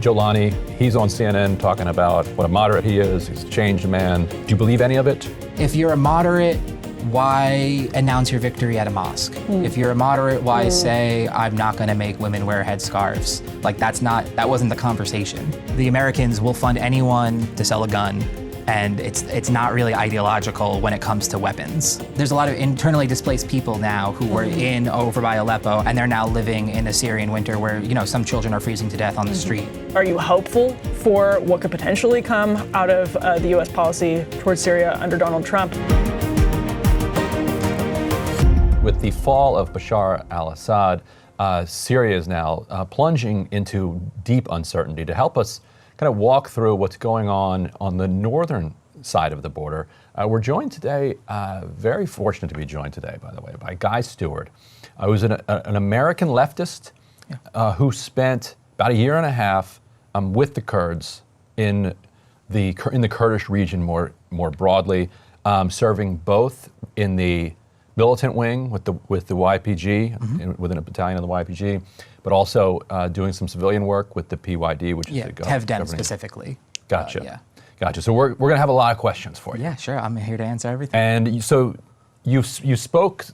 Jolani, he's on CNN talking about what a moderate he is. He's a changed man. Do you believe any of it? If you're a moderate, why announce your victory at a mosque? If you're a moderate, why say, I'm not gonna make women wear headscarves? Like that wasn't the conversation. The Americans will fund anyone to sell a gun, and it's not really ideological when it comes to weapons. There's a lot of internally displaced people now who were over by Aleppo, and they're now living in the Syrian winter where, some children are freezing to death on the street. Are you hopeful for what could potentially come out of the US policy towards Syria under Donald Trump? With the fall of Bashar al-Assad, Syria is now plunging into deep uncertainty. To help us kind of walk through what's going on the northern side of the border, we're joined today, very fortunate to be joined today, by the way, by Guy Steward, who's an American leftist who spent about a year and a half with the Kurds in the Kurdish region more broadly, serving both in the militant wing with the YPG, within a battalion of the YPG, but also doing some civilian work with the PYD, which is the Tevden specifically. Gotcha. Gotcha. So we're going to have a lot of questions for you. Yeah, sure. I'm here to answer everything. And so you spoke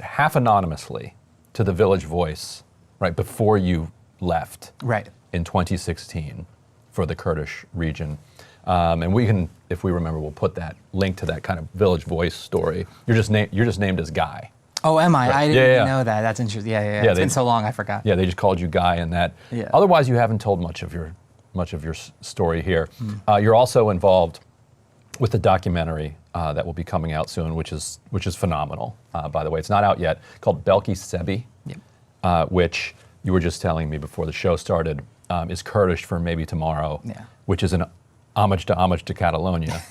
half anonymously to the Village Voice right before you left. Right. In 2016 for the Kurdish region. And we can, if we remember, we'll put that link to that kind of Village Voice story. You're just named as Guy. Oh, am I? Right. I didn't know that. That's interesting. Yeah. It's been so long, I forgot. Yeah, they just called you Guy in that. Yeah. Otherwise, you haven't told much of your story here. You're also involved with the documentary that will be coming out soon, which is phenomenal. By the way, it's not out yet. Called Belki Sibe, which you were just telling me before the show started is Kurdish for maybe tomorrow, which is an homage to Catalonia.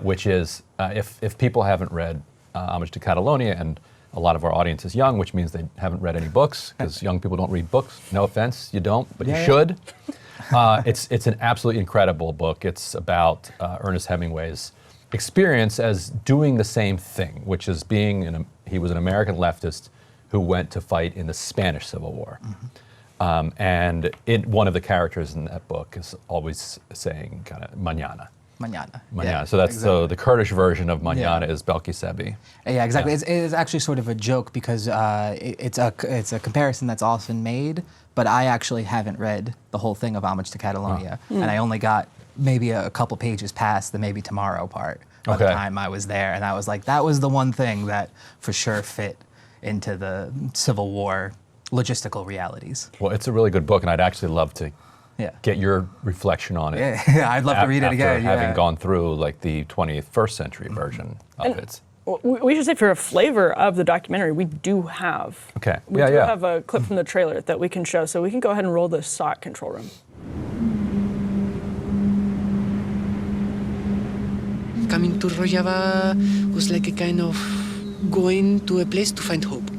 Which is, if people haven't read Homage to Catalonia, and a lot of our audience is young, which means they haven't read any books, because young people don't read books. No offense, you don't, but you should. It's an absolutely incredible book. It's about Ernest Hemingway's experience as doing the same thing, which is he was an American leftist who went to fight in the Spanish Civil War. And one of the characters in that book is always saying kind of mañana. Mañana. Yeah, so that's exactly. the Kurdish version of mañana is Belki Sibe. Yeah, exactly. It is actually sort of a joke because it's a comparison that's often made, but I actually haven't read the whole thing of Homage to Catalonia, and I only got maybe a couple pages past the maybe tomorrow part by the time I was there, and I was like, that was the one thing that for sure fit into the Civil War logistical realities. Well, it's a really good book, and I'd actually love to get your reflection on it. Yeah, I'd love to read it again. After having gone through like the 21st century version of it. We should say for a flavor of the documentary, we do have. We do have a clip from the trailer that we can show, so we can go ahead and roll the SOT control room. Coming to Rojava was like a kind of going to a place to find hope.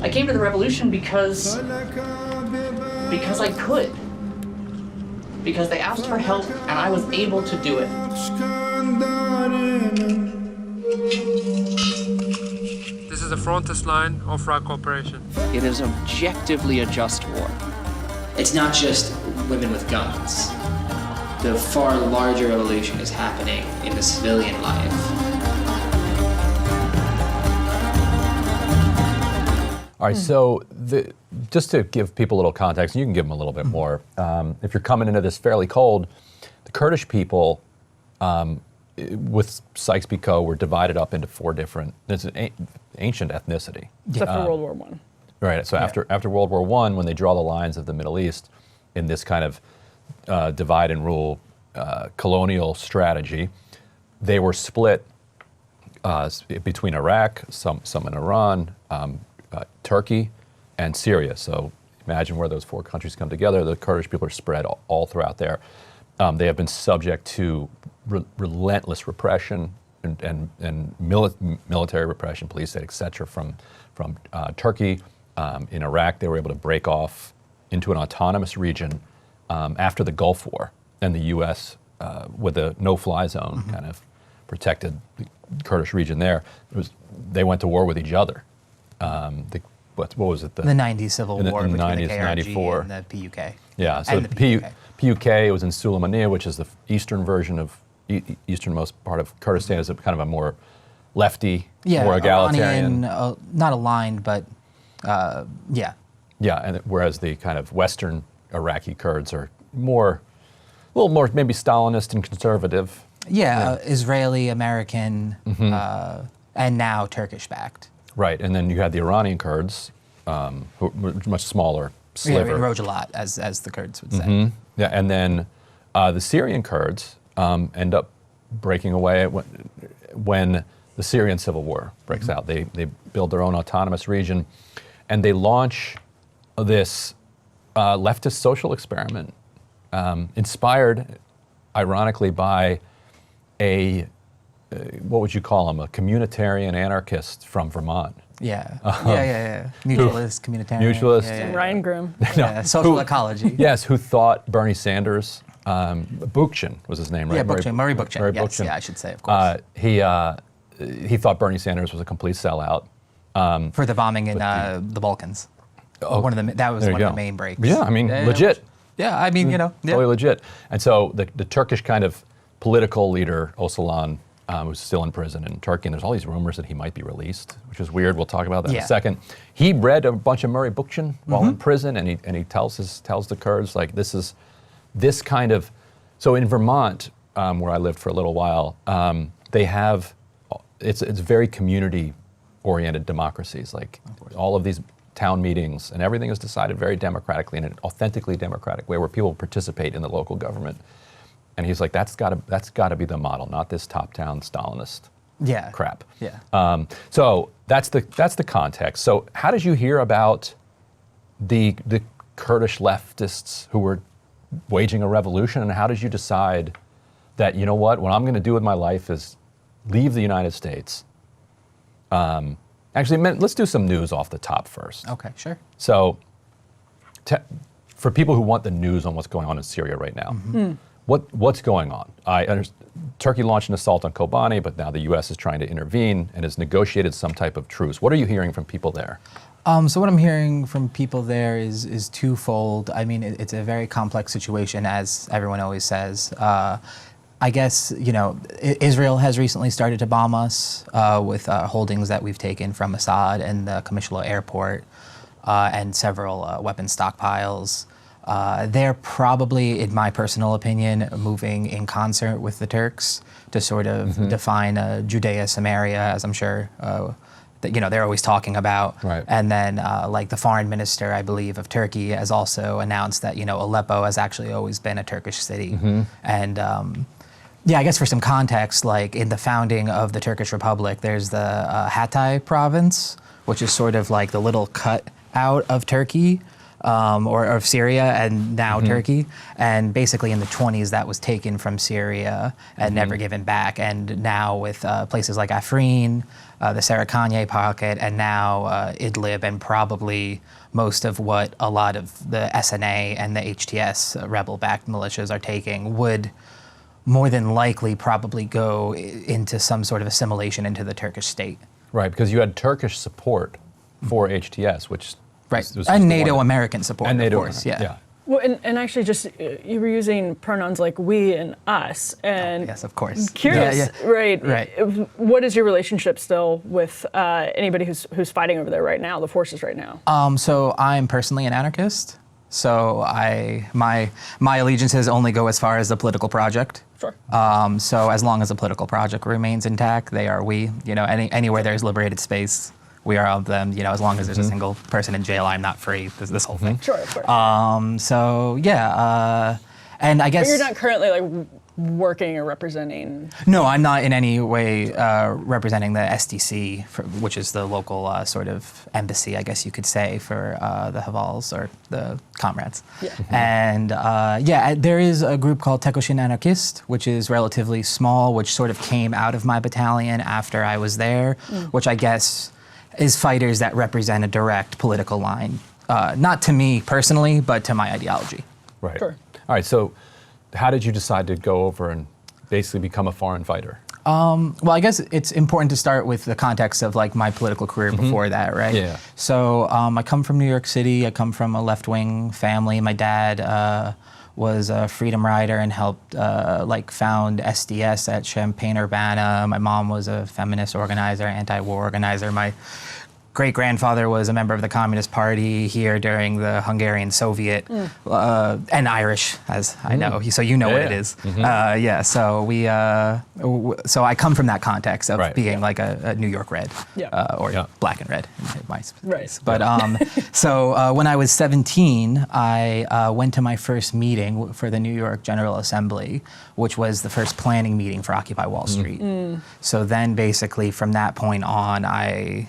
I came to the revolution because I could. Because they asked for help and I was able to do it. This is the frontest line of our cooperation. It is objectively a just war. It's not just women with guns. The far larger revolution is happening in the civilian life. All right, so just to give people a little context, and you can give them a little bit more. If you're coming into this fairly cold, the Kurdish people with Sykes-Picot were divided up into four different, it's an ancient ethnicity. Except for World War I. Right, so after World War I, when they draw the lines of the Middle East in this kind of divide and rule colonial strategy, they were split between Iraq, some in Iran, Turkey, and Syria. So imagine where those four countries come together. The Kurdish people are spread all throughout there. They have been subject to relentless repression and military repression, police state, et cetera, from Turkey In Iraq, they were able to break off into an autonomous region after the Gulf War, and the U.S. With a no-fly zone kind of protected the Kurdish region there. They went to war with each other. What was it? The 90s Civil War in the between 90s, the KRG 94. and the PUK. Yeah, so And the the PUK was in Sulaymaniyah, which is the eastern version of easternmost part of Kurdistan, is a kind of a more lefty, more egalitarian. Iranian, not aligned, but yeah. Yeah, and whereas the kind of Western Iraqi Kurds are a little more maybe Stalinist and conservative. Yeah, Israeli, American, and now Turkish-backed. Right, and then you had the Iranian Kurds, who were much smaller sliver. Yeah, Rojalat, as the Kurds would say. Yeah, and then the Syrian Kurds end up breaking away when the Syrian civil war breaks out. They build their own autonomous region, and they launch this leftist social experiment, inspired, ironically, by what would you call him, a communitarian anarchist from Vermont. Yeah. Yeah. Mutualist, communitarian. Mutualist. Yeah. Ryan Groom. Yeah, social ecology. Yes, who thought Bernie Sanders, Bookchin was his name, right? Yeah, Murray Bookchin. Murray Yes, Bookchin. yeah, I should say, of course. He thought Bernie Sanders was a complete sellout. For the bombing in the Balkans. That was There one you of go. the main breaks. Yeah, I mean, legit. Yeah, I mean, Totally legit. And so the Turkish kind of political leader, Öcalan, who's still in prison in Turkey, and there's all these rumors that he might be released, which is weird. We'll talk about that in a second. He read a bunch of Murray Bookchin while in prison, and he tells the Kurds, like, this kind of. So in Vermont, where I lived for a little while, they have it's very community-oriented democracies. Like all of these town meetings and everything is decided very democratically in an authentically democratic way, where people participate in the local government. And he's like, that's got to be the model, not this top-down Stalinist crap. Yeah. So that's the context. So how did you hear about the Kurdish leftists who were waging a revolution, and how did you decide that, you know what I'm going to do with my life is leave the United States? Actually, let's do some news off the top first. Okay, sure. So for people who want the news on what's going on in Syria right now, what's going on? Turkey launched an assault on Kobani, but now the U.S. is trying to intervene and has negotiated some type of truce. What are you hearing from people there? So what I'm hearing from people there is twofold. I mean, it's a very complex situation, as everyone always says. I guess, Israel has recently started to bomb us with holdings that we've taken from Assad and the Qamishlo airport and several weapon stockpiles. They're probably, in my personal opinion, moving in concert with the Turks to sort of define Judea, Samaria, as I'm sure that they're always talking about. Right. And then, like the foreign minister, I believe, of Turkey has also announced that Aleppo has actually always been a Turkish city. And I guess for some context, like in the founding of the Turkish Republic, there's the Hatay province, which is sort of like the little cut out of Turkey. Or of Syria and now Turkey. And basically in the 1920s, that was taken from Syria and never given back. And now with places like Afrin, the Sarakanye pocket, and now Idlib, and probably most of what a lot of the SNA and the HTS rebel-backed militias are taking would more than likely probably go into some sort of assimilation into the Turkish state. Right, because you had Turkish support for HTS, which and NATO American support, and NATO, of course, yeah. Well, and actually, just you were using pronouns like we and us, and yes, of course. Curious, right? Right. What is your relationship still with anybody who's fighting over there right now, the forces right now? So I'm personally an anarchist. So my allegiances only go as far as the political project. Sure. So as long as the political project remains intact, they are we. Anywhere there's liberated space, we are of them. As long as there's a single person in jail, I'm not free. This whole thing. Sure, of course. So yeah, and I guess. But you're not currently like working or representing. No, I'm not in any way representing the SDC, which is the local sort of embassy, I guess you could say, for the Havals or the comrades. Yeah. And there is a group called Tekoshin Anarchist, which is relatively small, which sort of came out of my battalion after I was there, which I guess is fighters that represent a direct political line, not to me personally, but to my ideology. Right. Sure. All right. So, how did you decide to go over and basically become a foreign fighter? Well, I guess it's important to start with the context of like my political career before that, right? Yeah. So I come from New York City. I come from a left-wing family. My dad was a freedom rider and helped like found SDS at Champaign-Urbana. My mom was a feminist organizer, anti-war organizer. My great-grandfather was a member of the Communist Party here during the Hungarian Soviet, and Irish, as I know. So you know what it is. Yeah. So we, so I come from that context of being like a New York Red, or black and red in my case. But so when I was 17, I went to my first meeting for the New York General Assembly, which was the first planning meeting for Occupy Wall Street. So then basically from that point on, I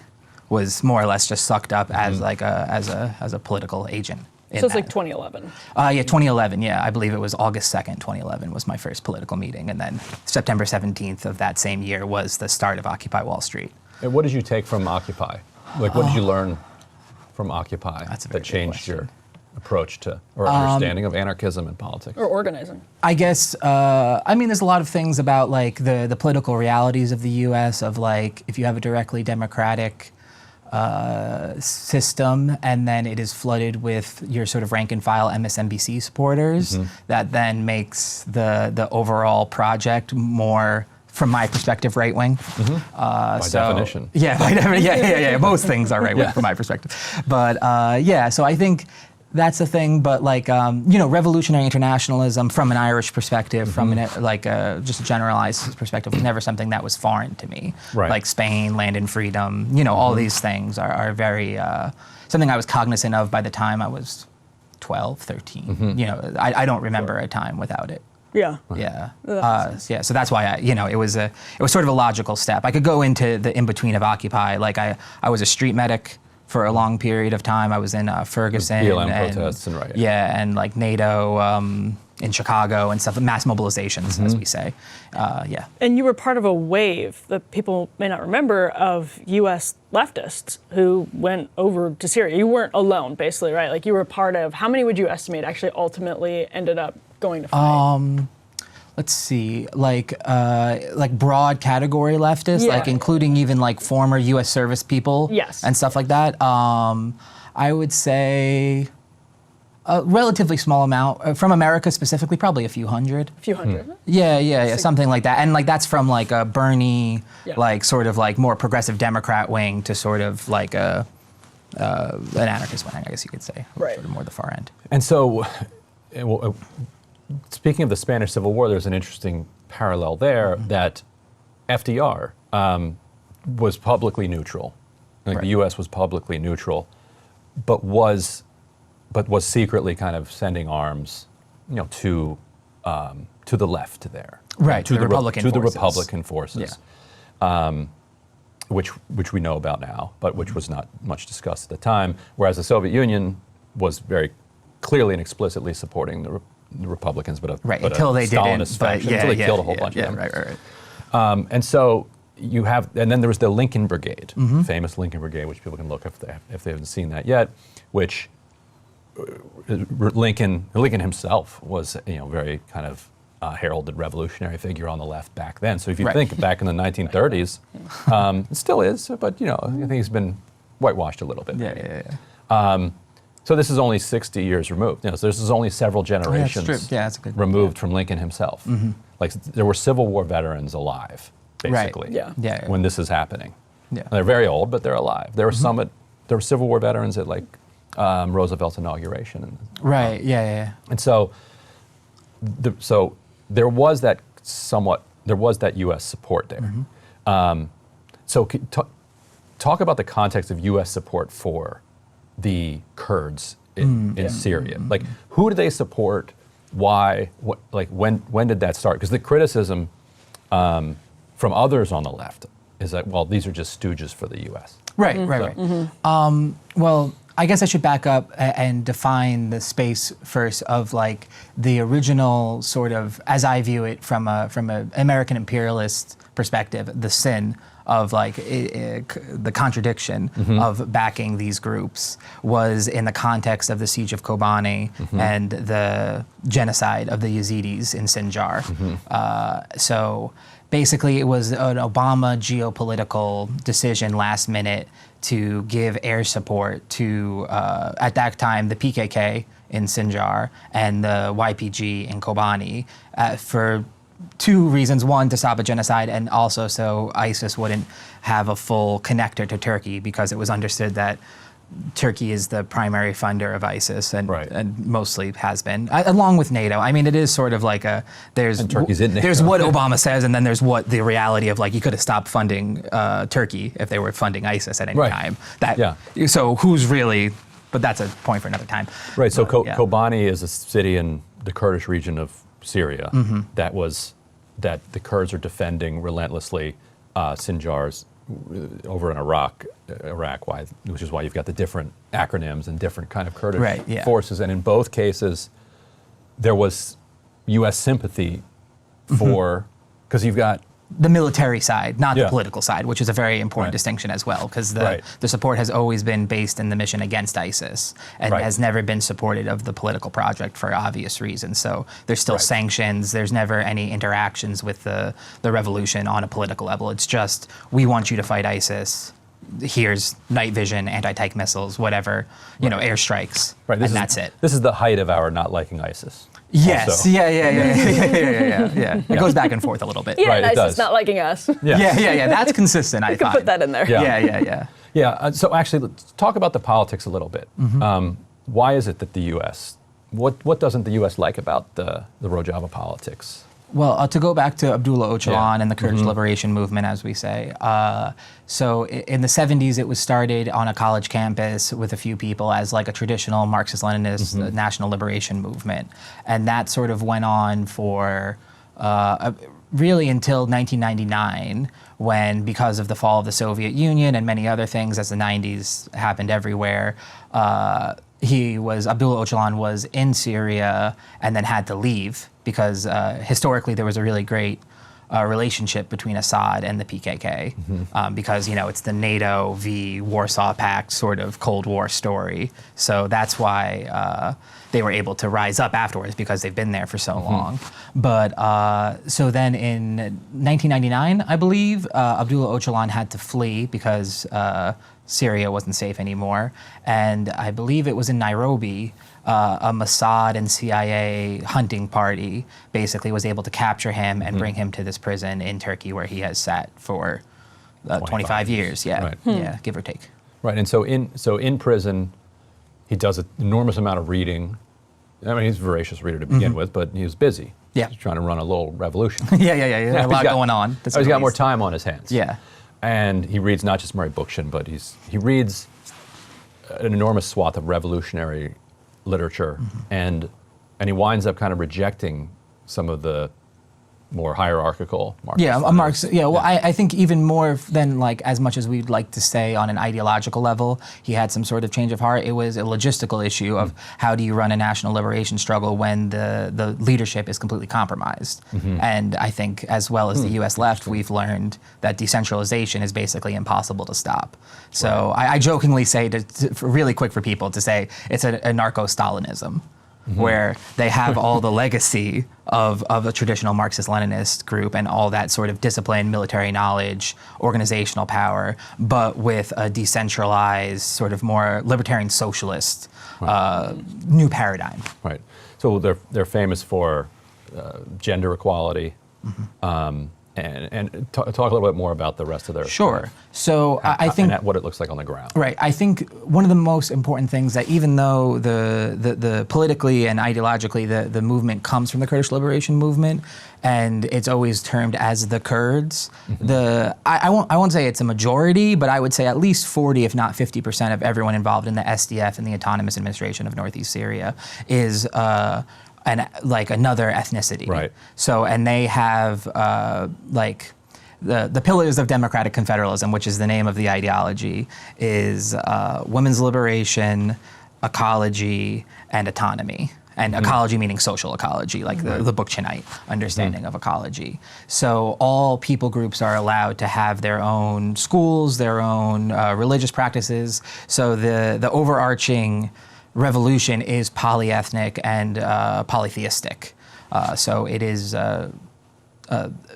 was more or less just sucked up as like as a political agent. So it's like 2011. Yeah, 2011. Yeah, I believe it was August 2nd, 2011 was my first political meeting, and then September 17th of that same year was the start of Occupy Wall Street. And what did you take from Occupy? Like, what did you learn from Occupy that changed your approach to or understanding of anarchism and politics? Or organizing. I guess, I mean, there's a lot of things about like the political realities of the U.S. of like if you have a directly democratic system, and then it is flooded with your sort of rank and file MSNBC supporters, that then makes the overall project more, from my perspective, right wing. By definition. Yeah, yeah. Most things are right wing from my perspective. But yeah, so I think that's the thing. But like, you know, revolutionary internationalism from an Irish perspective, from an, like just a generalized perspective, was never something that was foreign to me. Right. Like Spain, land and freedom, you know, all these things are very, something I was cognizant of by the time I was 12, 13. You know, I don't remember a time without it. Yeah. Yeah. Yeah. So that's why it was sort of a logical step. I could go into the in-between of Occupy. Like I was a street medic for a long period of time. I was in Ferguson. BLM protests and riots. Yeah, and like NATO in Chicago and stuff, mass mobilizations, as we say. Yeah. And you were part of a wave that people may not remember of U.S. leftists who went over to Syria. You weren't alone, basically, right? Like you were part of, how many would you estimate actually ultimately ended up going to fight? Let's see, like broad category leftists, like including even like former U.S. service people, and stuff like that. I would say a relatively small amount from America specifically, probably a few hundred. A few hundred. Yeah, something like that. And like that's from like a Bernie, like sort of like more progressive Democrat wing to sort of like an anarchist wing, I guess you could say, right? Sort of more the far end. And so. Speaking of the Spanish Civil War, there's an interesting parallel there that FDR was publicly neutral. Like the U.S. was publicly neutral, but was secretly kind of sending arms, you know, to the left there, right? To the Republican forces, which we know about now, but which was not much discussed at the time. Whereas the Soviet Union was very clearly and explicitly supporting the Republicans, but until they didn't, until they killed a whole bunch of them. Right. And so you have, and then there was the Lincoln Brigade, famous Lincoln Brigade, which people can look if they haven't seen that yet, which Lincoln himself was, you know, very kind of heralded revolutionary figure on the left back then. So if you think back in the 1930s, it still is, but you know, I think he's been whitewashed a little bit. So this is only 60 years removed. You know, so this is only several generations removed from Lincoln himself. Like there were Civil War veterans alive, basically, when this is happening. They're very old, but they're alive. There were there were Civil War veterans at like Roosevelt's inauguration. And so, there was that U.S. support there. So talk about the context of U.S. support for the Kurds in Syria. Like, who do they support? Why? When did that start? Because the criticism from others on the left is that, well, these are just stooges for the U.S. Right. Well, I guess I should back up and define the space first of like the original sort of, as I view it from an American imperialist perspective, the sin of like the contradiction of backing these groups was in the context of the siege of Kobani and the genocide of the Yazidis in Sinjar. So basically, it was an Obama geopolitical decision last minute to give air support to, at that time, the PKK in Sinjar and the YPG in Kobani for two reasons. One, to stop a genocide, and also so ISIS wouldn't have a full connector to Turkey, because it was understood that Turkey is the primary funder of ISIS and mostly has been, along with NATO. I mean, it is sort of like there's Turkey's in NATO. There's what Obama says, and then there's what the reality of, like, you could have stopped funding Turkey if they were funding ISIS at any time. So who's really, but that's a point for another time. Right, so Kobani is a city in the Kurdish region of Syria that the Kurds are defending relentlessly. Sinjar's over in Iraq, which is why you've got the different acronyms and different kind of Kurdish forces. And in both cases, there was U.S. sympathy for, because you've got the military side, not the political side, which is a very important distinction as well, because the support has always been based in the mission against ISIS and has never been supported of the political project for obvious reasons. So there's still sanctions, there's never any interactions with the revolution on a political level. It's just, we want you to fight ISIS. Here's night vision, anti-tank missiles, whatever, airstrikes, and that's it. This is the height of our not liking ISIS. Yes. Also. Yeah. It goes back and forth a little bit. Yeah, and ISIS not liking us. Yeah. That's consistent. I can put that in there. Yeah. So actually, let's talk about the politics a little bit. Why is it that the U.S. What doesn't the U.S. like about the Rojava politics? Well, to go back to Abdullah Öcalan and the Kurdish liberation movement, as we say. So in the 70s, it was started on a college campus with a few people as like a traditional Marxist-Leninist national liberation movement. And that sort of went on for really until 1999, when, because of the fall of the Soviet Union and many other things, as the 90s happened everywhere, Abdullah Öcalan was in Syria and then had to leave, because historically there was a really great relationship between Assad and the PKK, because it's the NATO v. Warsaw Pact sort of Cold War story. So that's why they were able to rise up afterwards, because they've been there for so long. But so then in 1999, I believe, Abdullah Öcalan had to flee because Syria wasn't safe anymore. And I believe it was in Nairobi, a Mossad and CIA hunting party basically was able to capture him and bring him to this prison in Turkey, where he has sat for 25 years. Yeah, give or take. Right, and so in prison, he does an enormous amount of reading. I mean, he's a voracious reader to begin with, but he was busy. Yeah. He's trying to run a little revolution. Yeah. A lot going on. He's got more time on his hands. Yeah. And he reads not just Murray Bookchin, but he reads an enormous swath of revolutionary literature, and he winds up kind of rejecting some of the more hierarchical Marxist. I think even more than like as much as we'd like to say on an ideological level, he had some sort of change of heart. It was a logistical issue of how do you run a national liberation struggle when the leadership is completely compromised. And I think, as well as the U.S. left, we've learned that decentralization is basically impossible to stop. So I jokingly say, really quick for people to say, it's a narco-Stalinism. Where they have all the legacy of a traditional Marxist-Leninist group and all that sort of discipline, military knowledge, organizational power, but with a decentralized, sort of more libertarian socialist new paradigm. Right. So they're famous for gender equality. And talk a little bit more about the rest of their So I think and what it looks like on the ground. Right. I think one of the most important things, that even though the politically and ideologically the movement comes from the Kurdish liberation movement, and it's always termed as the Kurds, I won't say it's a majority, but I would say at least 40, if not 50% of everyone involved in the SDF and the Autonomous Administration of Northeast Syria is like another ethnicity. Right. So, and they have like the pillars of democratic confederalism, which is the name of the ideology, is women's liberation, ecology, and autonomy. and ecology meaning social ecology, like the Bookchinite understanding of ecology. So all people groups are allowed to have their own schools, their own religious practices. So the overarching revolution is polyethnic and polytheistic. So it is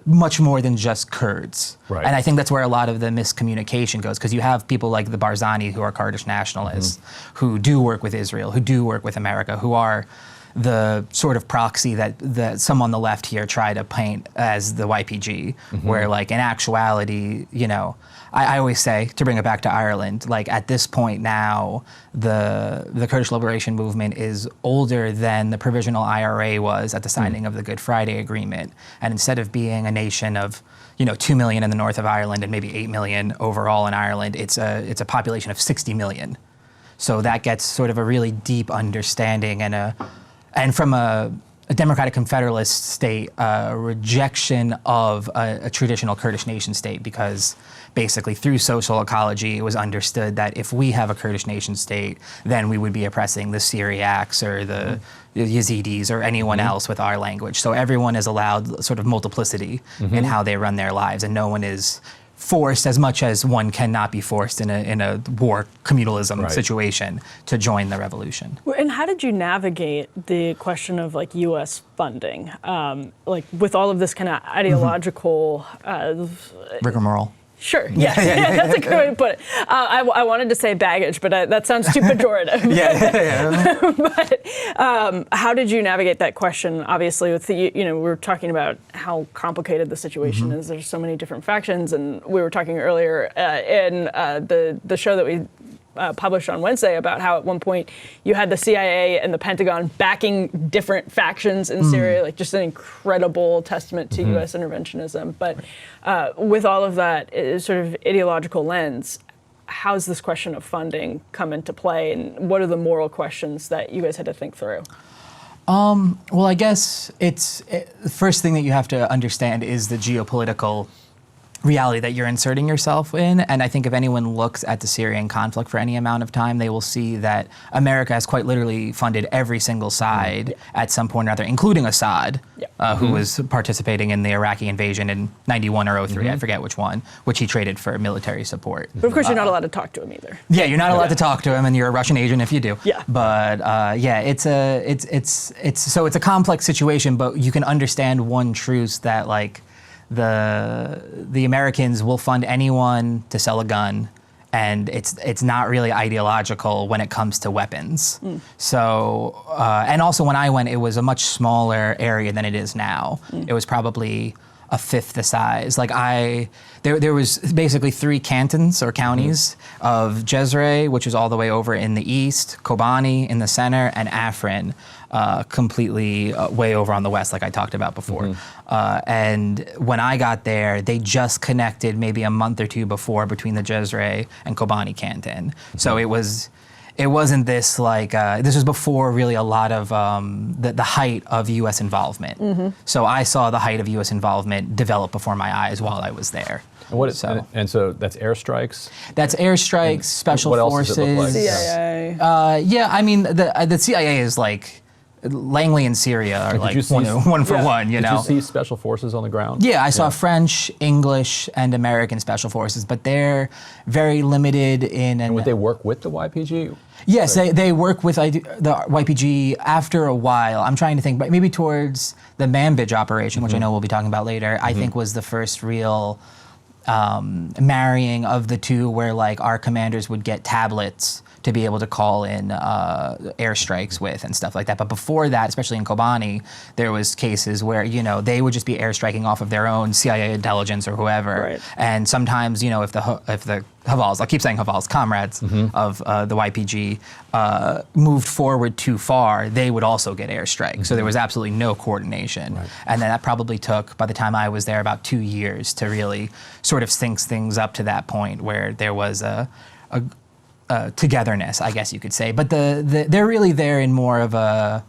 much more than just Kurds. Right. And I think that's where a lot of the miscommunication goes, because you have people like the Barzani who are Kurdish nationalists, who do work with Israel, who do work with America, who are the sort of proxy that some on the left here try to paint as the YPG, where like in actuality, you know, I always say, to bring it back to Ireland, like at this point now, the Kurdish Liberation Movement is older than the provisional IRA was at the signing of the Good Friday Agreement. And instead of being a nation of, you know, 2 million in the north of Ireland and maybe 8 million overall in Ireland, it's a population of 60 million. So that gets sort of a really deep understanding and from a democratic confederalist state, rejection of a traditional Kurdish nation state, because basically through social ecology, it was understood that if we have a Kurdish nation state, then we would be oppressing the Syriacs or the Yazidis or anyone else with our language. So everyone is allowed sort of multiplicity in how they run their lives, and no one is forced, as much as one cannot be forced in a war communalism situation, to join the revolution. And how did you navigate the question of like U.S. funding, like with all of this kind of ideological Rigmarole. Sure. Yeah. That's a good way to put it. I wanted to say baggage, but that sounds too pejorative. But how did you navigate that question? Obviously, with we were talking about how complicated the situation is. There's so many different factions, and we were talking earlier in the show that we published on Wednesday about how at one point you had the CIA and the Pentagon backing different factions in Syria, like just an incredible testament to U.S. interventionism. But with all of that sort of ideological lens, how's this question of funding come into play, and what are the moral questions that you guys had to think through? Well, I guess the first thing that you have to understand is the geopolitical reality that you're inserting yourself in. And I think if anyone looks at the Syrian conflict for any amount of time, they will see that America has quite literally funded every single side at some point or other, including Assad, who was participating in the Iraqi invasion in 91 or 03, I forget which one, which he traded for military support. But of course, you're not allowed to talk to him either. Yeah, you're not allowed to talk to him, and you're a Russian agent if you do. Yeah. But it's a complex situation, but you can understand one truth, that like the Americans will fund anyone to sell a gun, and it's not really ideological when it comes to weapons. So and also when I went, it was a much smaller area than it is now. It was probably a fifth the size. Like there was basically 3 cantons or counties of Jezre, which is all the way over in the east, Kobani in the center, and Afrin completely way over on the west, like I talked about before. And when I got there, they just connected maybe a month or two before between the Jezre and Kobani canton. So it wasn't this like, this was before really a lot of the height of U.S. involvement. So I saw the height of U.S. involvement develop before my eyes while I was there. And so that's airstrikes? That's airstrikes, special forces. What else does it look like? CIA. Yeah, I mean, the CIA is like, Langley and Syria are like one for one, you know? Did you see special forces on the ground? Yeah, I saw French, English, and American special forces, but they're very limited in... And would they work with the YPG? Yes, they work with the YPG after a while. I'm trying to think, but maybe towards the Manbij operation, which I know we'll be talking about later, I think was the first real marrying of the two, where like our commanders would get tablets to be able to call in airstrikes with and stuff like that. But before that, especially in Kobani, there was cases where, you know, they would just be airstriking off of their own CIA intelligence or whoever. Right. And sometimes, you know, if the Havals, I keep saying Havals, comrades of the YPG moved forward too far, they would also get airstrikes. So there was absolutely no coordination. Right. And then that probably took, by the time I was there, about 2 years to really sort of sync things up to that point where there was a togetherness, I guess you could say. But they're really there in more of a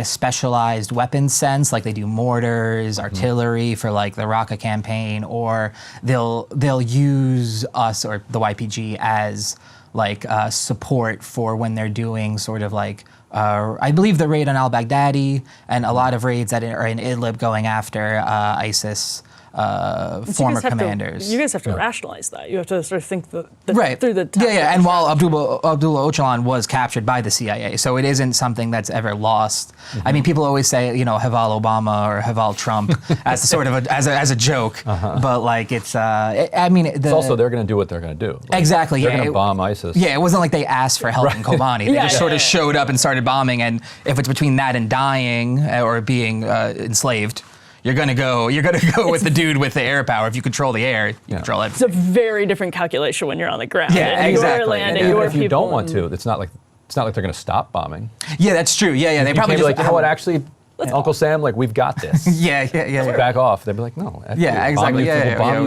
specialized weapons sense, like they do mortars, artillery for like the Raqqa campaign, or they'll use us or the YPG as like support for when they're doing sort of like I believe the raid on al-Baghdadi and a lot of raids that are in Idlib going after ISIS former commanders. You guys have to rationalize that. You have to sort of think right through the yeah. And while Abdullah Öcalan was captured by the CIA, so it isn't something that's ever lost. I mean, people always say, Haval Obama or Haval Trump as sort of as a joke, but like it's it's also they're going to do what they're going to do. Like, exactly. They're going to bomb ISIS. Yeah, it wasn't like they asked for help in Kobani. They just sort of showed up and started bombing. And if it's between that and dying or being enslaved, you're gonna go with the dude with the air power. If you control the air, you control it. It's a very different calculation when you're on the ground. Yeah, exactly. Your land and and your if you people don't want to, it's not like they're going to stop bombing. Yeah, that's true. Yeah. They You probably can't be just like, what? Actually, Uncle Sam, like we've got this. Yeah. Back off. They'd be like, no. Yeah, exactly.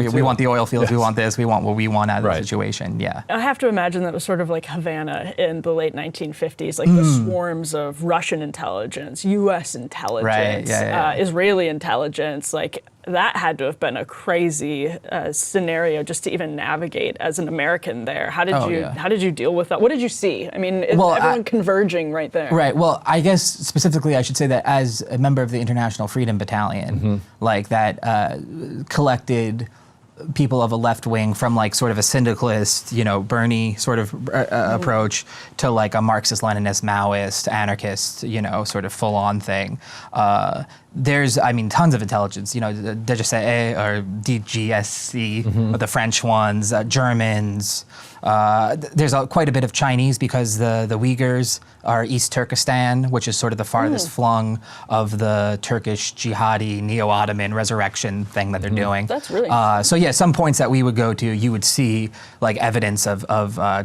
We want the oil fields. Yes. We want this. We want what we want out of the situation. Yeah. I have to imagine that was sort of like Havana in the late 1950s, like the swarms of Russian intelligence, U.S. intelligence, Israeli intelligence, like that had to have been a crazy scenario just to even navigate as an American there. How did you deal with that? What did you see? I mean, is everyone converging right there? Right. Well, I guess specifically I should say that as a member of the International Freedom Battalion, like that collected people of a left wing from like sort of a syndicalist, Bernie sort of approach to like a Marxist-Leninist, Maoist, anarchist, sort of full-on thing. There's, tons of intelligence, DGSE or DGSC, the French ones, Germans. There's quite a bit of Chinese because the Uyghurs are East Turkestan, which is sort of the farthest flung of the Turkish jihadi neo-Ottoman resurrection thing that they're doing. That's really so yeah, some points that we would go to, you would see like evidence of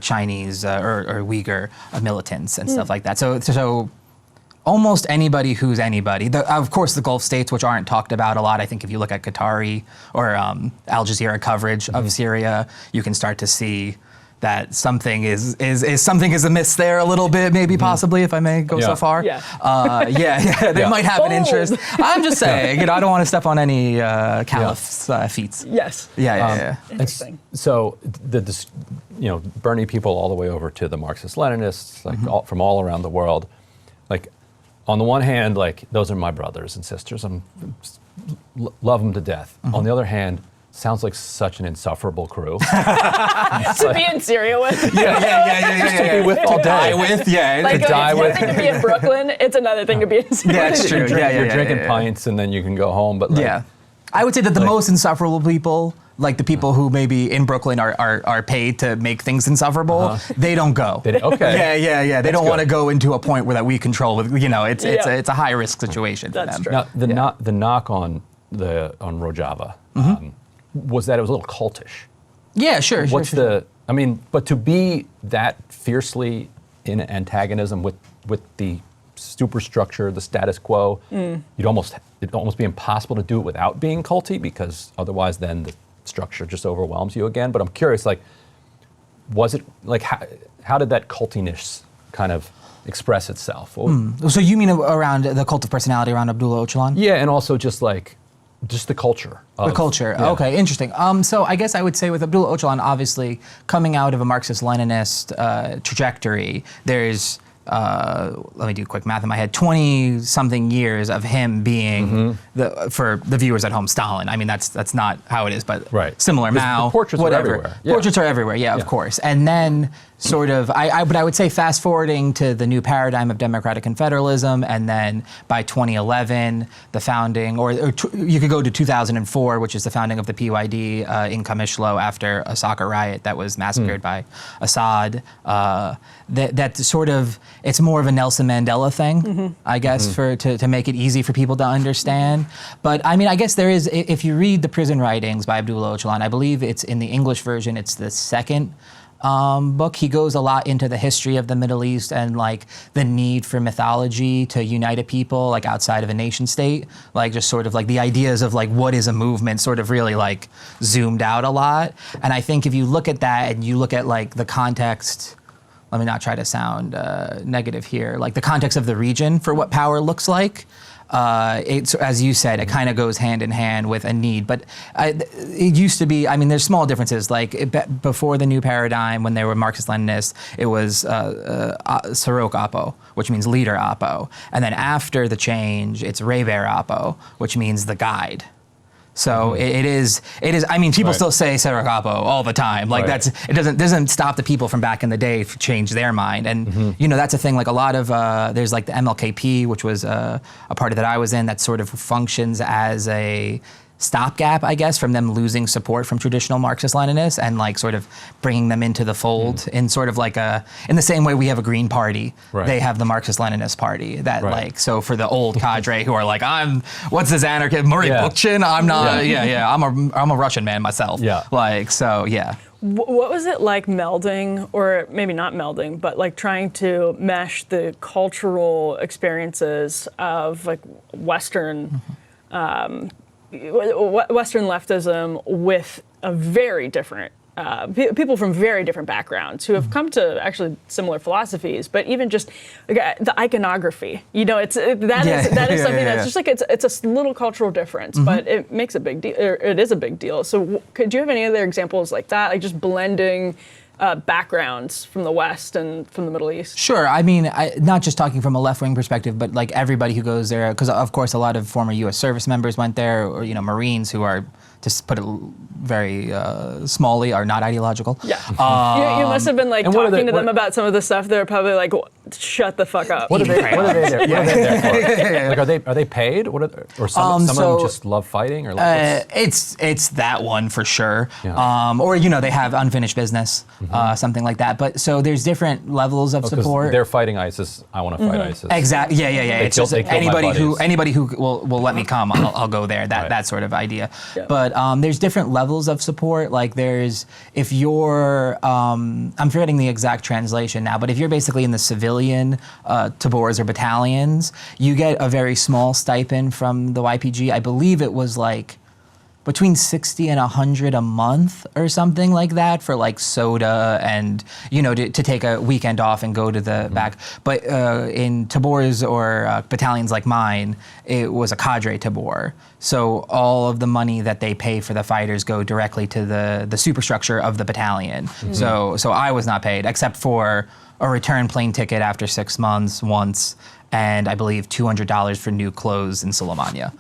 Chinese or Uyghur militants and stuff like that. So almost anybody who's anybody. Of course, the Gulf states, which aren't talked about a lot. I think if you look at Qatari or Al Jazeera coverage of Syria, you can start to see that something is amiss there a little bit, maybe possibly, if I may go so far. Yeah. They might have an interest. I'm just saying, I don't want to step on any caliph's feet. Yes. Yeah. Interesting. So Bernie people all the way over to the Marxist-Leninists, like from all around the world, like on the one hand, like those are my brothers and sisters. Love them to death. On the other hand, sounds like such an insufferable crew. To be in Syria with. Just to be with all day. Die with, Like, to die it's with. one thing to be in Brooklyn, it's another thing to be in Syria. Yeah, it's true. You're drinking pints and then you can go home. But like, I would say that the most insufferable people, like the people who maybe in Brooklyn are paid to make things insufferable, they don't go. Okay. Yeah. They don't want to go into a point where that we control. It's a high risk situation for them. True. Now the knock on Rojava was that it was a little cultish. Yeah, sure. But to be that fiercely in antagonism with the superstructure, the status quo, it'd almost be impossible to do it without being culty, because otherwise then the structure just overwhelms you again. But I'm curious, like, was it like how did that cultiness kind of express itself? So you mean around the cult of personality around Abdullah Öcalan? Yeah, and also just the culture. The culture. Yeah. Okay, interesting. So I guess I would say with Abdullah Öcalan, obviously coming out of a Marxist-Leninist trajectory, there's let me do quick math in my head, 20-something years of him being, for the viewers at home, Stalin. I mean, that's not how it is, but similar Mao, the portraits whatever. are everywhere. Yeah. Portraits are everywhere, of course. And then sort of, but I would say fast forwarding to the new paradigm of democratic confederalism, and then by 2011, the founding, or you could go to 2004, which is the founding of the PYD in Kamishlo after a soccer riot that was massacred by Assad. That sort of, it's more of a Nelson Mandela thing, I guess, to make it easy for people to understand. But I mean, I guess there is, if you read the prison writings by Abdullah Öcalan, I believe it's in the English version, it's the second book. He goes a lot into the history of the Middle East and like the need for mythology to unite a people like outside of a nation state, like just sort of like the ideas of like what is a movement sort of really like zoomed out a lot. And I think if you look at that and you look at like the context, let me not try to sound negative here, like the context of the region for what power looks like, it's, as you said, it kind of goes hand in hand with a need. But it used to be, I mean, there's small differences. Like before the new paradigm, when they were Marxist-Leninists, it was Sorok Apo, which means leader Apo. And then after the change, it's Reber Apo, which means the guide. So it is. I mean, people still say Sarakapo all the time. Like it doesn't stop the people from back in the day to change their mind. And you know, that's a thing. Like a lot of there's like the MLKP, which was a party that I was in, that sort of functions as a stopgap, I guess, from them losing support from traditional Marxist-Leninists and like sort of bringing them into the fold in sort of like in the same way we have a Green Party, they have the Marxist-Leninist Party that like, so for the old cadre who are like, what's this anarchist, Murray Bookchin? I'm not, I'm a Russian man myself. Like, so, yeah. What was it like melding, or maybe not melding, but like trying to mesh the cultural experiences of like Western leftism with a very different people from very different backgrounds who have come to actually similar philosophies, but even just the iconography, you know, that is something that's just like it's a little cultural difference, but it makes a big deal. It is a big deal. So, could you have any other examples like that, like just blending backgrounds from the West and from the Middle East? Sure. I mean, not just talking from a left-wing perspective, but like everybody who goes there, because of course a lot of former U.S. service members went there, or you know, Marines who are, to put it very smallly, are not ideological. Yeah. You must have been like talking to them about some of the stuff. They're probably like, shut the fuck up. What are they there for? Like, are they paid? Or some of them just love fighting? Or like it's that one for sure. Or you know, they have unfinished business, something like that. But so there's different levels of support. They're fighting ISIS. I want to fight ISIS. Exactly. Yeah. It's just anybody who will let me come, I'll go there. That sort of idea. Yeah. But there's different levels of support. Like if you're, I'm forgetting the exact translation now, but if you're basically in the civilian tabors or battalions, you get a very small stipend from the YPG. I believe it was like between 60 and 100 a month or something like that for like soda and, you know, to take a weekend off and go to the back. But in tabors or battalions like mine, it was a cadre tabor. So all of the money that they pay for the fighters go directly to the superstructure of the battalion. So I was not paid except for a return plane ticket after 6 months once, and I believe $200 for new clothes in Soleimania.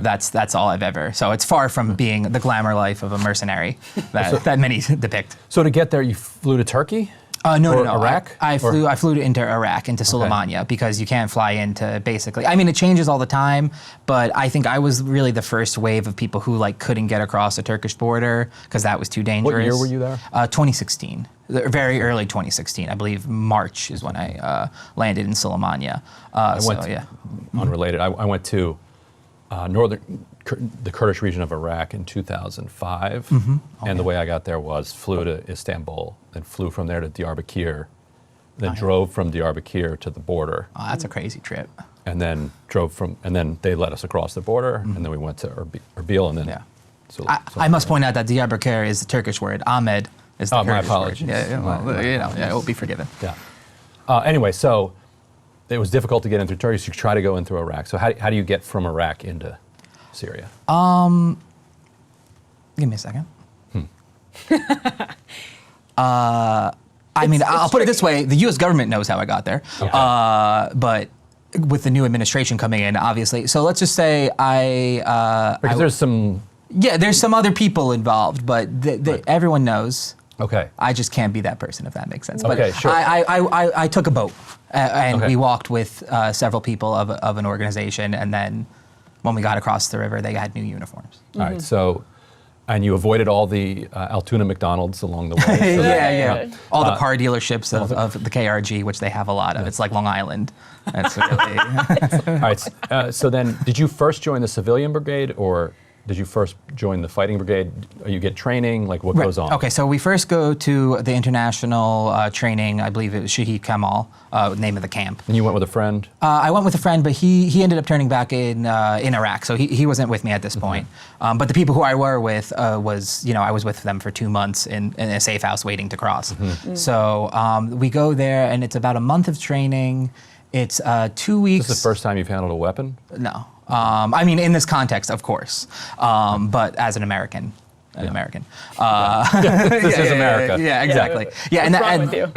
That's all I've ever. So it's far from being the glamour life of a mercenary that many depict. So to get there, you flew to Turkey? No. Iraq? I flew into Iraq, into Soleimania, because you can't fly into basically. I mean, it changes all the time, but I think I was really the first wave of people who like couldn't get across the Turkish border because that was too dangerous. What year were you there? 2016. Very early 2016. I believe March is when I landed in Soleimania. Unrelated. I went to the Kurdish region of Iraq in 2005, and the way I got there was flew to Istanbul, then flew from there to Diyarbakir, then drove from Diyarbakir to the border. Oh, that's a crazy trip. And then and then they let us across the border, and then we went to Erbil, and then. Yeah. I must point out that Diyarbakir is the Turkish word. Ahmed is the Kurdish my apologies. word. It will be forgiven. Yeah. Anyway, so it was difficult to get in through Turkey, so you try to go in through Iraq. So how do you get from Iraq into Syria? Give me a second. I mean, I'll put it this way: the U.S. government knows how I got there, but with the new administration coming in, obviously. So let's just say because there's some. Yeah, there's some other people involved, but everyone knows. Okay. I just can't be that person, if that makes sense. Okay, but sure. I took a boat, and we walked with several people of an organization, and then when we got across the river, they had new uniforms. All right, so, and you avoided all the Altoona McDonald's along the way. So yeah. All the car dealerships of the KRG, which they have a lot of. It's like Long Island. That's really... All right, so then did you first join the civilian brigade, or did you first join the fighting brigade? You get training, like what goes on? Okay, so we first go to the international training. I believe it was Shahid Kamal, name of the camp. And you went with a friend? I went with a friend, but he ended up turning back in Iraq, so he wasn't with me at this point. But the people who I were with I was with them for 2 months in a safe house waiting to cross. So we go there, and it's about a month of training. It's 2 weeks. Is this the first time you've handled a weapon? No. I mean, in this context, of course, but as an American. American. This is America. Yeah, exactly. Yeah, and what's wrong with you?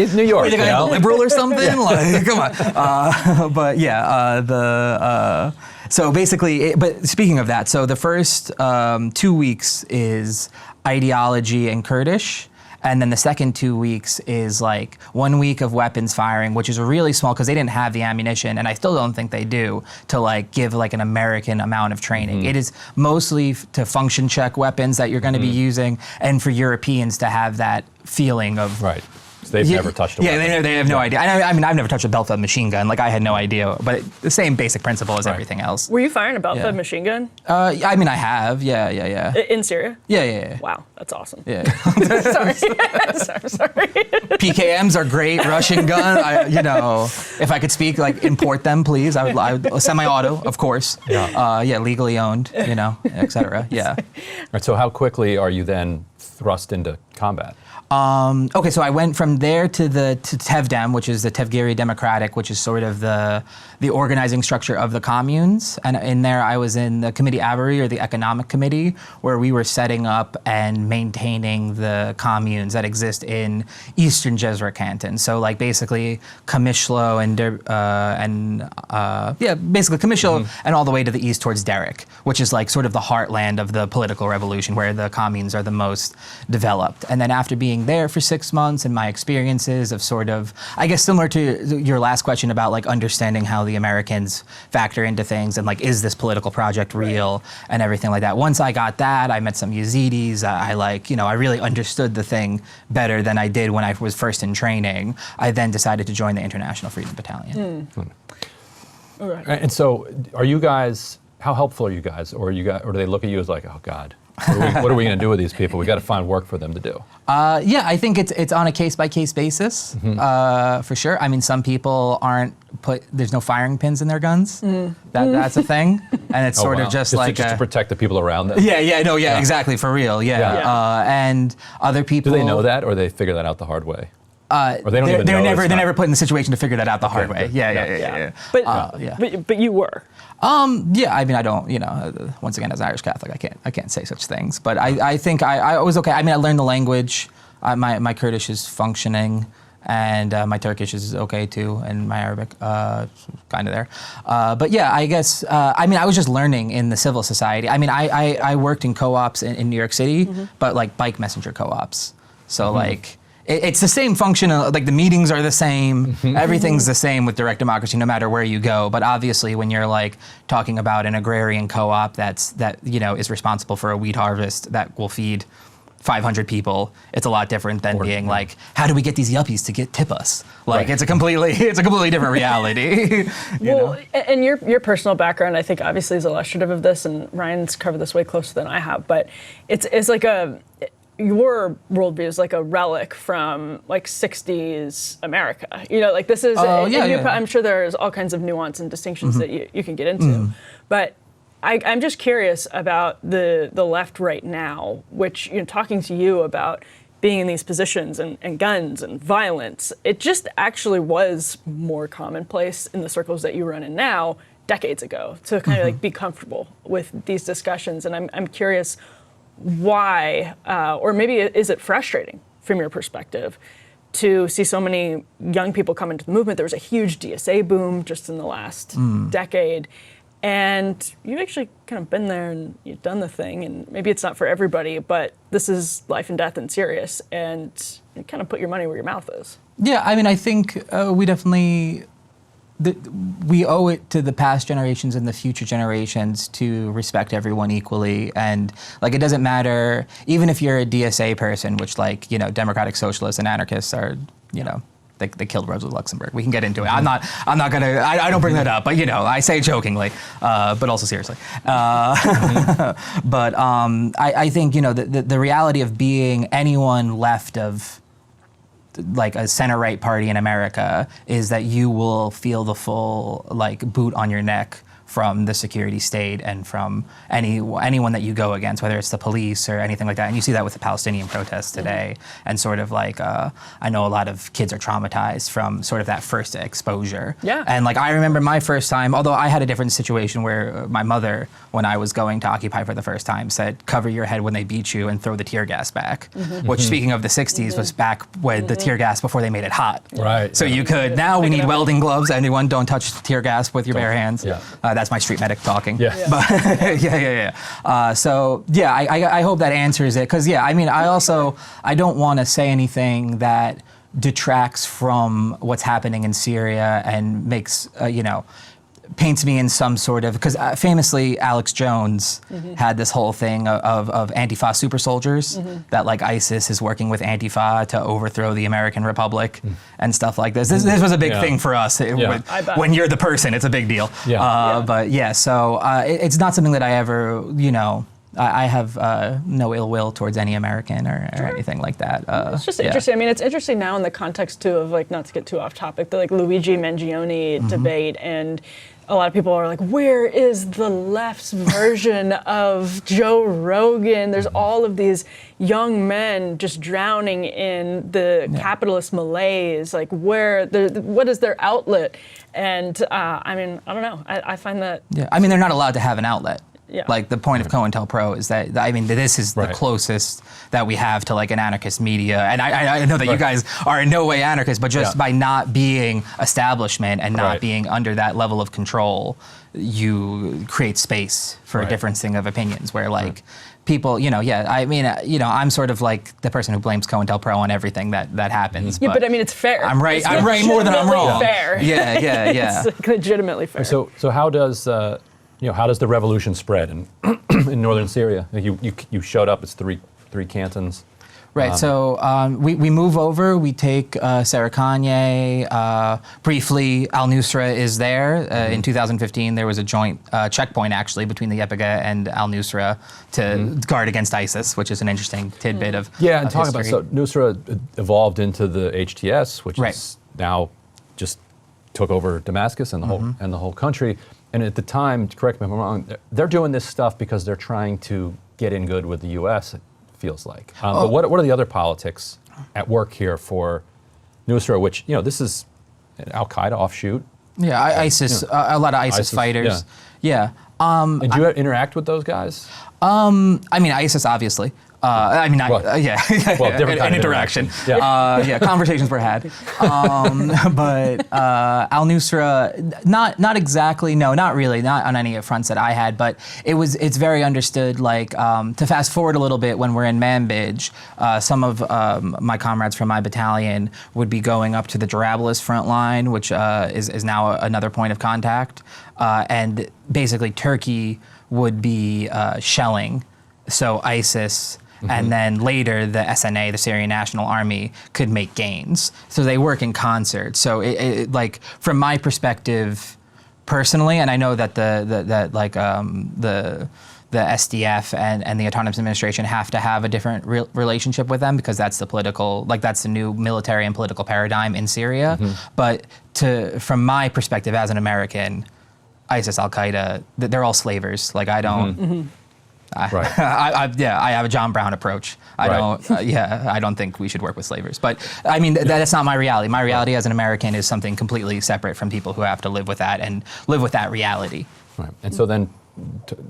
It's New York. Are you You know? liberal or something? Like, come on. But yeah, so basically, but speaking of that, so the first 2 weeks is ideology and Kurdish. And then the second 2 weeks is like 1 week of weapons firing, which is really small because they didn't have the ammunition, and I still don't think they do, to like give like an American amount of training. It is mostly to function check weapons that you're going to be using, and for Europeans to have that feeling of Right. So they've never touched a weapon. Yeah, they have no idea. I mean, I've never touched a belt-fed machine gun. Like, I had no idea. But the same basic principle as everything else. Were you firing a belt-fed Yeah. machine gun I mean, I have. Yeah. in Syria? Yeah. Wow, that's awesome. Yeah. Sorry. Sorry. PKMs are great. Russian gun. If I could speak, like, import them, please. I would semi-auto, of course. Yeah. Legally owned. Et cetera. Yeah. Right, so how quickly are you then thrust into combat? Okay, so I went from there to Tevdem, which is the Tevgiri Democratic, which is sort of the organizing structure of the communes. And in there, I was in the Committee Abari, or the Economic Committee, where we were setting up and maintaining the communes that exist in Eastern Jezra Canton. So, like, basically Kamishlo basically Kamishlo and all the way to the east towards Derek, which is like sort of the heartland of the political revolution, where the communes are the most developed. And then after being there for 6 months and my experiences of sort of, I guess similar to your last question about like understanding how the Americans factor into things and like, is this political project real and everything like that. Once I got that, I met some Yazidis. I really understood the thing better than I did when I was first in training. I then decided to join the International Freedom Battalion. Okay. And so are you guys, how helpful are you guys? Or do they look at you as like, oh God, what are we going to do with these people? We got to find work for them to do. I think it's on a case-by-case basis, for sure. I mean, some people there's no firing pins in their guns. That's a thing. And it's sort of just like to protect the people around them. Yeah, exactly, for real, and other people... Do they know that, or they figure that out the hard way? Or they don't even know. They're never put in the situation to figure that out the hard way. Yeah. But you were. I mean, I don't, once again, as an Irish Catholic, I can't say such things. But I think I was okay. I mean, I learned the language. My Kurdish is functioning, and my Turkish is okay too, and my Arabic, kind of there. But yeah, I guess, I was just learning in the civil society. I mean, I worked in co-ops in New York City, but like bike messenger co-ops. So like... It's the same function, like the meetings are the same, everything's the same with direct democracy no matter where you go. But obviously when you're like talking about an agrarian co-op that is responsible for a wheat harvest that will feed 500 people, it's a lot different than being like, how do we get these yuppies to tip us? Like it's a completely different reality. And your personal background, I think, obviously is illustrative of this, and Ryan's covered this way closer than I have, but it's like your worldview is like a relic from like 60s America. Like this is, I'm sure there's all kinds of nuance and distinctions that you can get into. But I'm just curious about the left right now, which, talking to you about being in these positions and guns and violence, it just actually was more commonplace in the circles that you run in now decades ago to kind of like be comfortable with these discussions. And I'm curious why, or maybe is it frustrating from your perspective to see so many young people come into the movement? There was a huge DSA boom just in the last decade, and you've actually kind of been there and you've done the thing, and maybe it's not for everybody, but this is life and death and serious, and you kind of put your money where your mouth is. Yeah, I mean, I think we definitely... we owe it to the past generations and the future generations to respect everyone equally. And like, it doesn't matter, even if you're a DSA person, which like, democratic socialists and anarchists are, they killed Rosa Luxemburg. We can get into it. I'm not gonna, I don't bring that up, but I say it jokingly, but also seriously. But I think, the reality of being anyone left of like a center-right party in America is that you will feel the full like boot on your neck from the security state and from anyone that you go against, whether it's the police or anything like that. And you see that with the Palestinian protests today. And sort of like, I know a lot of kids are traumatized from sort of that first exposure. Yeah. And like, I remember my first time, although I had a different situation where my mother, when I was going to Occupy for the first time, said, cover your head when they beat you and throw the tear gas back. Which, speaking of the 60s, was back when the tear gas before they made it hot. Right. So you could, now we need welding gloves. Anyone, don't touch tear gas with your bare hands. Yeah. That's my street medic talking. Yeah. But so yeah, I hope that answers it. Because yeah, I mean, I don't want to say anything that detracts from what's happening in Syria and makes, paints me in some sort of, because famously Alex Jones had this whole thing of Antifa super soldiers, that like ISIS is working with Antifa to overthrow the American Republic and stuff like this. This was a big thing for us. When you're the person, it's a big deal. But yeah, so it's not something that I ever, I have no ill will towards any American or anything like that. It's just interesting. I mean, it's interesting now in the context too of like, not to get too off topic, the like Luigi Mangione debate, and a lot of people are like, where is the left's version of Joe Rogan? There's all of these young men just drowning in the capitalist malaise. Like, what is their outlet? And I mean, I don't know. I find that. Yeah, I mean, they're not allowed to have an outlet. Yeah. Like the point of COINTELPRO is that, I mean, this is the closest that we have to like an anarchist media. And I know that you guys are in no way anarchists, but just by not being establishment and not being under that level of control, you create space for a differencing of opinions where like people, I mean, I'm sort of like the person who blames COINTELPRO on everything that happens. Yeah, but I mean, it's fair. I'm right. It's I'm right more than I'm wrong. Fair. Yeah. It's like legitimately fair. So how does how does the revolution spread in northern Syria? You showed up. It's three cantons. Right. So we move over. We take Serikanye. Briefly, Al Nusra is there. In 2015, there was a joint checkpoint actually between the YPG and Al Nusra to guard against ISIS, which is an interesting tidbit of and talk history. about Nusra evolved into the HTS, which is now just took over Damascus and the whole country. And at the time, correct me if I'm wrong, they're doing this stuff because they're trying to get in good with the U.S., it feels like. But what are the other politics at work here for Nusra, which, this is an al-Qaeda offshoot? Yeah, ISIS, a lot of ISIS fighters. Yeah. And do you interact with those guys? I mean, ISIS, obviously. Different kind of interaction. Conversations were had. But Al Nusra, not exactly, no, not really, not on any fronts that I had, but it's very understood, like, to fast forward a little bit when we're in Manbij, some of my comrades from my battalion would be going up to the Jarablus front line, which is now another point of contact, and basically Turkey would be shelling, so ISIS, and then later the SNA, the Syrian National Army, could make gains. So they work in concert. So it like from my perspective, personally, and I know that the SDF and the Autonomous Administration have to have a different relationship with them because that's the political, like that's the new military and political paradigm in Syria. But from my perspective as an American, ISIS, Al-Qaeda, they're all slavers. Like I don't. I have a John Brown approach. I don't think we should work with slavers. But I mean, that's not my reality. My reality as an American is something completely separate from people who have to live with that and live with that reality. Right. And so then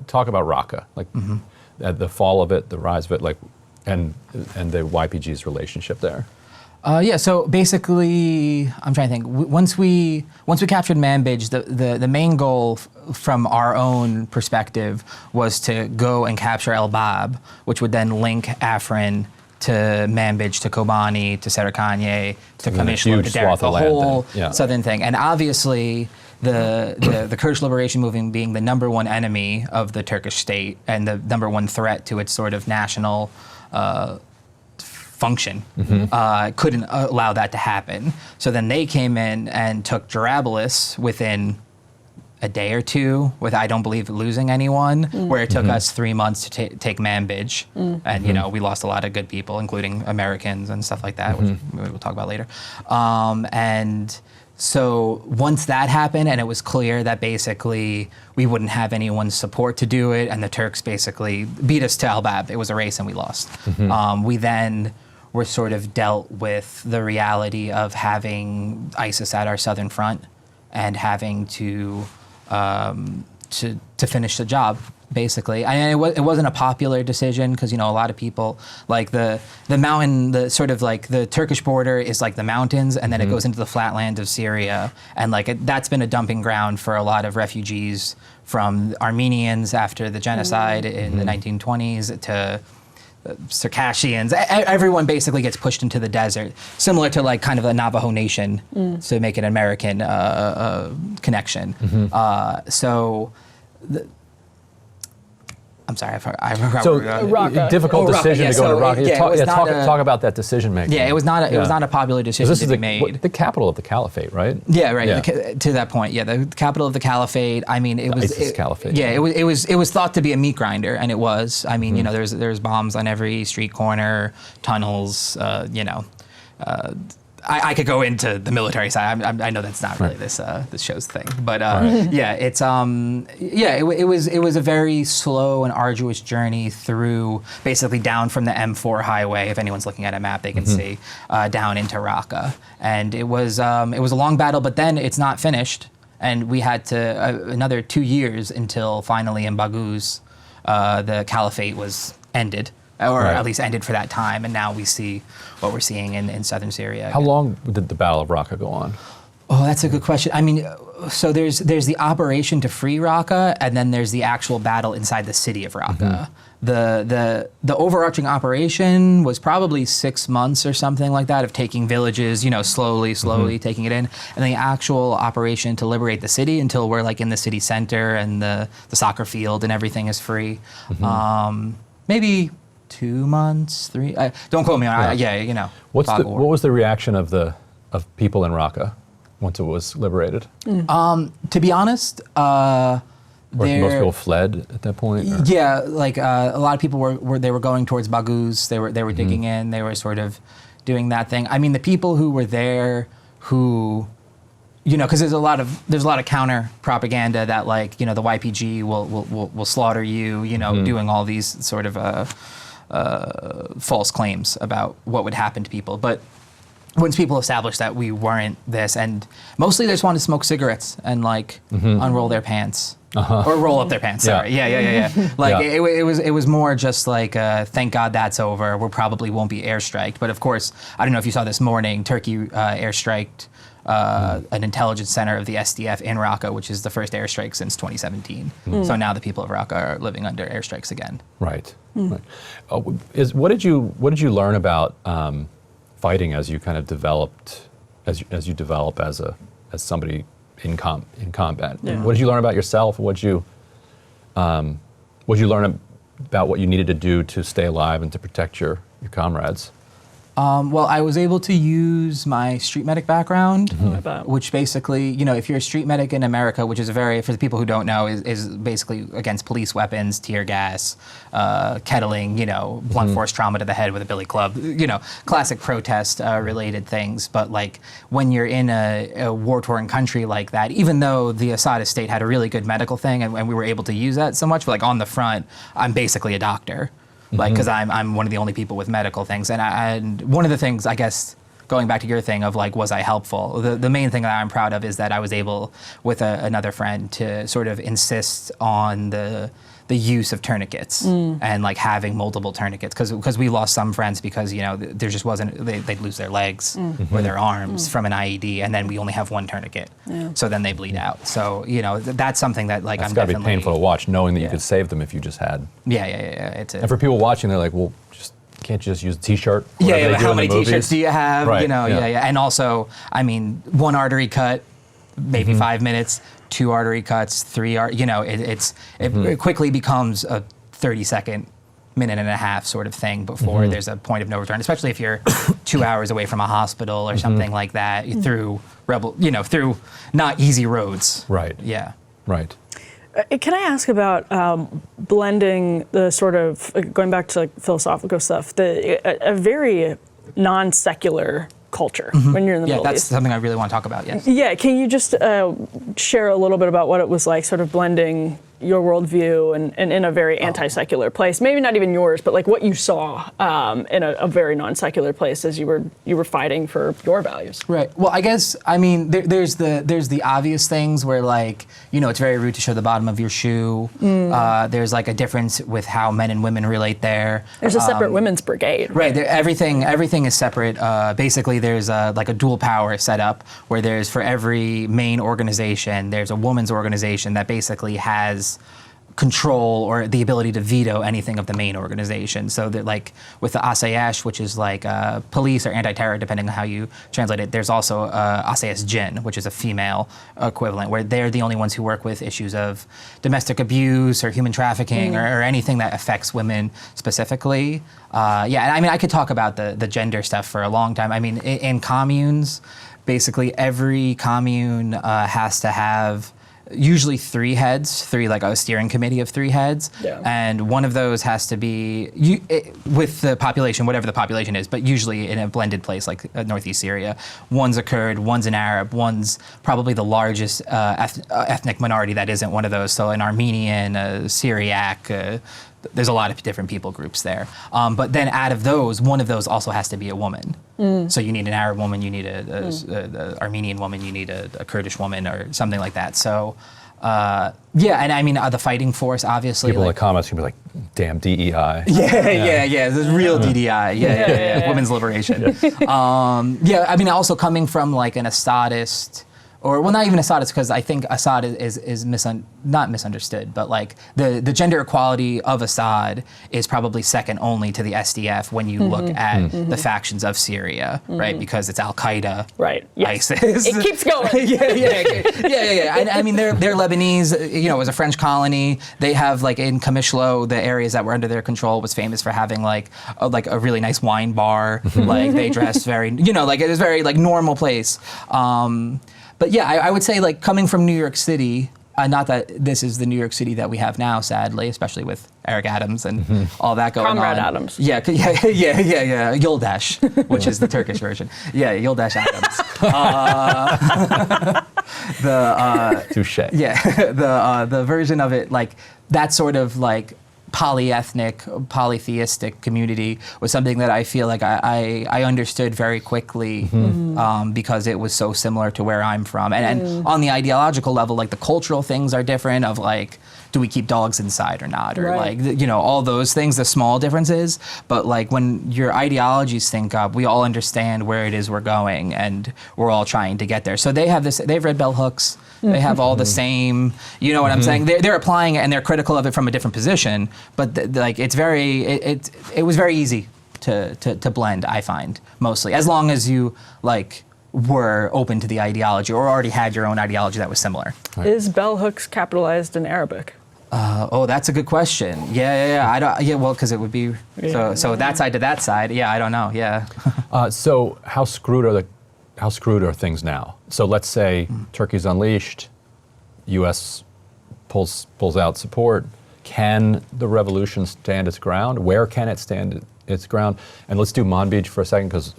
talk about Raqqa, like the fall of it, the rise of it, like, and the YPG's relationship there. So basically, I'm trying to think. Once we captured Manbij, the main goal from our own perspective was to go and capture El Bab, which would then link Afrin to Manbij, to Kobani, to Serikanye, to Kamishla, to Derek, the whole southern thing. And obviously, the Kurdish Liberation Movement being the number one enemy of the Turkish state and the number one threat to its sort of national function, couldn't allow that to happen. So then they came in and took Jarablus within a day or two, with I don't believe losing anyone, where it took us 3 months to take Manbij. And we lost a lot of good people, including Americans and stuff like that, which we'll talk about later. And So once that happened and it was clear that basically we wouldn't have anyone's support to do it, and the Turks basically beat us to Al Bab, it was a race and we lost. We then were sort of dealt with the reality of having ISIS at our southern front and having to finish the job, basically. And it wasn't a popular decision because, you know, a lot of people, like the mountain, the sort of like the Turkish border is like the mountains, and then it goes into the flatland of Syria. And like that's been a dumping ground for a lot of refugees from Armenians after the genocide in the 1920s to Circassians. Everyone basically gets pushed into the desert, similar to like kind of the Navajo Nation, to make an American connection. I'm sorry, I forgot. So Raqqa. difficult decision to go to Raqqa. Talk about that decision making. Yeah, it was not a popular decision This to is be made. the capital of the caliphate, right? Yeah, right. Yeah. To that point, yeah, the capital of the caliphate. I mean, it was ISIS caliphate. Yeah, it was thought to be a meat grinder, and it was. I mean, you know, there's bombs on every street corner, tunnels. You know, I could go into the military side. I know that's not really this show's thing, but yeah, it's it was a very slow and arduous journey through, basically down from the M4 highway. If anyone's looking at a map, they can see down into Raqqa, and it was a long battle. But then it's not finished, and we had to another 2 years until finally in Baghouz, the caliphate was ended. Or at least ended for that time, and now we see what we're seeing in southern Syria. How long did the Battle of Raqqa go on? Oh, that's a good question. I mean, so there's the operation to free Raqqa, and then there's the actual battle inside the city of Raqqa. The overarching operation was probably 6 months or something like that, of taking villages, you know, slowly taking it in, and the actual operation to liberate the city until we're like in the city center and the soccer field and everything is free. Maybe 2 months, 3. Don't quote me on it. Yeah, you know. What was the reaction of people in Raqqa once it was liberated? To be honest, Or most people fled at that point? Or? Yeah, like a lot of people were going towards Baghouz. They were digging in. They were sort of doing that thing. I mean, the people who were there, who, you know, because there's a lot of counter propaganda that, like, you know, the YPG will slaughter you, you know, doing all these sort of false claims about what would happen to people. But once people established that we weren't this, and mostly they just wanted to smoke cigarettes and like unroll their pants. Or roll up their pants. Sorry. Yeah. Like it was more just like, thank God that's over. We probably won't be airstriked. But of course, I don't know if you saw this morning, Turkey airstriked an intelligence center of the SDF in Raqqa, which is the first airstrike since 2017. So now the people of Raqqa are living under airstrikes again. Right. Right. What did you learn about fighting as you kind of developed, as you develop as somebody in combat? Yeah. What did you learn about yourself? What did you learn about what you needed to do to stay alive and to protect your comrades? Well, I was able to use my street medic background, which basically, you know, if you're a street medic in America, which is for the people who don't know, is basically against police weapons, tear gas, kettling, you know, blunt force trauma to the head with a billy club, you know, classic protest related things. But like when you're in a war-torn country like that, even though the Assad estate had a really good medical thing and we were able to use that so much, but like on the front, I'm basically a doctor. Like, because I'm one of the only people with medical things. And one of the things, I guess, going back to your thing of like, was I helpful? The main thing that I'm proud of is that I was able, with another friend, to sort of insist on the use of tourniquets and like having multiple tourniquets. Because we lost some friends because, you know, there just wasn't, they'd lose their legs or their arms from an IED, and then we only have one tourniquet. Yeah. So then they bleed out. So, you know, that's something that like It's I'm got to be definitely... painful to watch, knowing that you could save them if you just had. Yeah. And for people watching, they're like, well, can't you just use a T-shirt? Yeah, but how many T-shirts do you have? Right, you know, yeah. And also, I mean, one artery cut, maybe 5 minutes, 2 artery cuts, 3 you know, it quickly becomes a 30-second, minute and a half sort of thing before there's a point of no return, especially if you're 2 hours away from a hospital or something like that, through through not easy roads. Right. Yeah. Right. Can I ask about blending the sort of, going back to like philosophical stuff, a very non-secular culture when you're in the Yeah, Middle that's East. something I really want to talk about, yes. Yeah, can you just share a little bit about what it was like sort of blending your worldview and in a very anti-secular place, maybe not even yours, but like what you saw in a very non-secular place as you were fighting for your values? Right. Well, I guess, I mean, there's the obvious things where, like, you know, it's very rude to show the bottom of your shoe. There's like a difference with how men and women relate there. There's a separate women's brigade. Right. Everything is separate. Basically, there's like a dual power set up where there's, for every main organization, there's a women's organization that basically has control or the ability to veto anything of the main organization. So that, like, with the ASAYESH, which is like police or anti-terror, depending on how you translate it, there's also ASAYES Jinn, which is a female equivalent, where they're the only ones who work with issues of domestic abuse or human trafficking or anything that affects women specifically. Yeah, and I mean, I could talk about the gender stuff for a long time. I mean, in communes, basically every commune has to have usually 3 heads, like a steering committee of 3 heads, and one of those has to be with the population, whatever the population is, but usually in a blended place like northeast Syria. One's a Kurd, one's an Arab, one's probably the largest ethnic minority that isn't one of those. So an Armenian, Syriac. There's a lot of different people groups there. But then out of those, one of those also has to be a woman. So you need an Arab woman, you need a Armenian woman, you need a Kurdish woman or something like that. So yeah, and I mean, the fighting force, obviously. People in like, the comments can be like, damn DEI. Yeah, this is real DDI. Yeah. Women's liberation. Yeah, I mean, also coming from like an Assadist, or, well, not even Assadist, because I think Assad is not misunderstood, but like the gender equality of Assad is probably second only to the SDF when you look at the factions of Syria, right? Because it's Al Qaeda, right? Yes. ISIS. It keeps going. Yeah. And I mean, they're Lebanese. You know, it was a French colony. They have, like, in Kamishlo, the areas that were under their control was famous for having like a really nice wine bar. Like, they dressed very, you know, like, it was very like normal place. But yeah, I would say, like, coming from New York City, not that this is the New York City that we have now, sadly, especially with Eric Adams and all that going Comrade on. Adams. Yeah. Yoldash, which is the Turkish version. Yeah, Yoldash Adams. Touche. Yeah, the version of it, like, that sort of, like, polyethnic, polytheistic community was something that I feel like I understood very quickly because it was so similar to where I'm from. And on the ideological level, like, the cultural things are different of, like, do we keep dogs inside or not? Or like, you know, all those things, the small differences. But like, when your ideologies sync up, we all understand where it is we're going and we're all trying to get there. So they have this, they've read bell hooks. They have all the same, you know what I'm saying? They're applying it and they're critical of it from a different position. But like, it's very, it was very easy to blend, I find, mostly. As long as you, like, were open to the ideology or already had your own ideology that was similar. Is bell hooks capitalized in Arabic? Oh, that's a good question. Yeah. I don't. Yeah, well, because it would be so that side to that side. Yeah, I don't know. Yeah. So how screwed are things now? So let's say Turkey's unleashed, U.S. pulls out support. Can the revolution stand its ground? Where can it stand its ground? And let's do Manbij for a second, because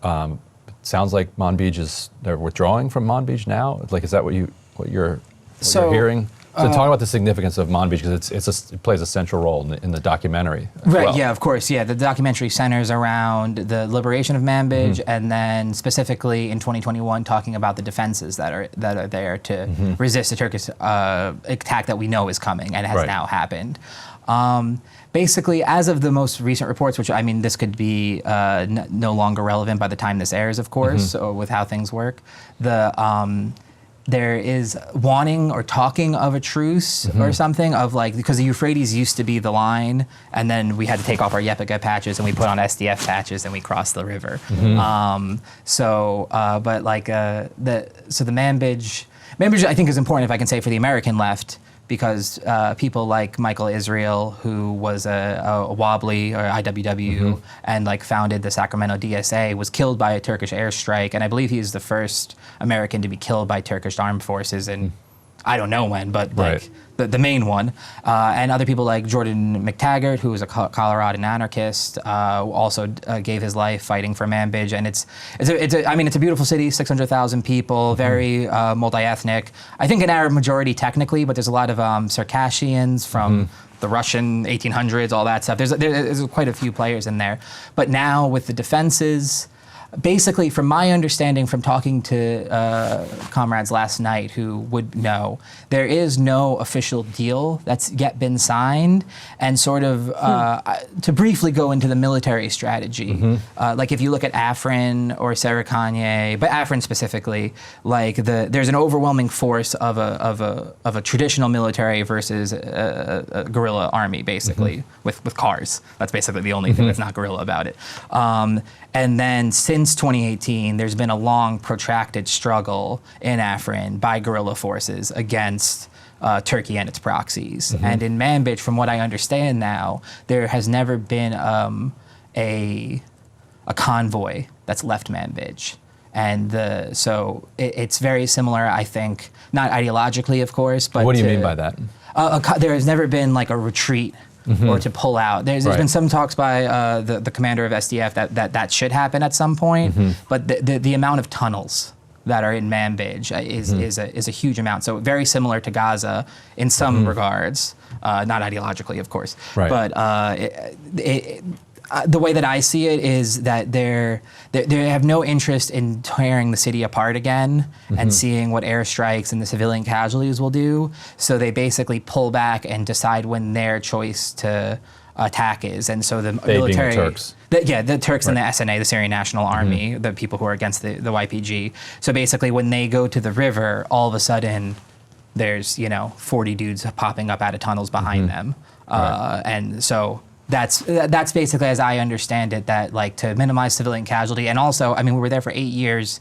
it sounds like they're withdrawing from Manbij now. Like, is that what you're hearing? So talk about the significance of Manbij, because it plays a central role in the documentary. Right. Yeah. Of course. Yeah. The documentary centers around the liberation of Manbij, and then specifically in 2021, talking about the defenses that are there to resist the Turkish attack that we know is coming and has now happened. Basically, as of the most recent reports, which, I mean, this could be no longer relevant by the time this airs, of course, with how things work. There is wanting or talking of a truce or something, of like, because the Euphrates used to be the line, and then we had to take off our YPG patches and we put on SDF patches and we crossed the river. But like the Manbij I think is important, if I can say, for the American left, because people like Michael Israel, who was a Wobbly or IWW and like founded the Sacramento DSA, was killed by a Turkish airstrike, and I believe he's the first American to be killed by Turkish armed forces in I don't know when, but Right. like the main one, and other people like Jordan McTaggart, who was a Coloradan anarchist, also gave his life fighting for Manbij, and it's a beautiful city, 600,000 people, very multi-ethnic. I think an Arab majority technically, but there's a lot of Circassians from the Russian 1800s, all that stuff. There's quite a few players in there, but now with the defenses. Basically, from my understanding from talking to comrades last night who would know, there is no official deal that's yet been signed. And sort of, to briefly go into the military strategy, like if you look at Afrin or Serikanye, but Afrin specifically, like there's an overwhelming force of a traditional military versus a guerrilla army, basically, with cars. That's basically the only thing that's not guerrilla about it. And then since 2018, there's been a long, protracted struggle in Afrin by guerrilla forces against Turkey and its proxies. And in Manbij, from what I understand now, there has never been a convoy that's left Manbij. And so it's very similar, I think, not ideologically, of course, but What do you mean by that? There has never been like a retreat or to pull out. There's been some talks by the commander of SDF that should happen at some point, but the amount of tunnels that are in Manbij is a huge amount. So very similar to Gaza in some regards, not ideologically, of course. Right. But the way that I see it is that they have no interest in tearing the city apart again and seeing what airstrikes and the civilian casualties will do. So they basically pull back and decide when their choice to attack is. And so the military, being the Turks. The Turks and the SNA, the Syrian National Army, the people who are against the YPG. So basically, when they go to the river, all of a sudden, there's 40 dudes popping up out of tunnels behind them, and so. That's basically, as I understand it, that like to minimize civilian casualty, and also, I mean, we were there for 8 years.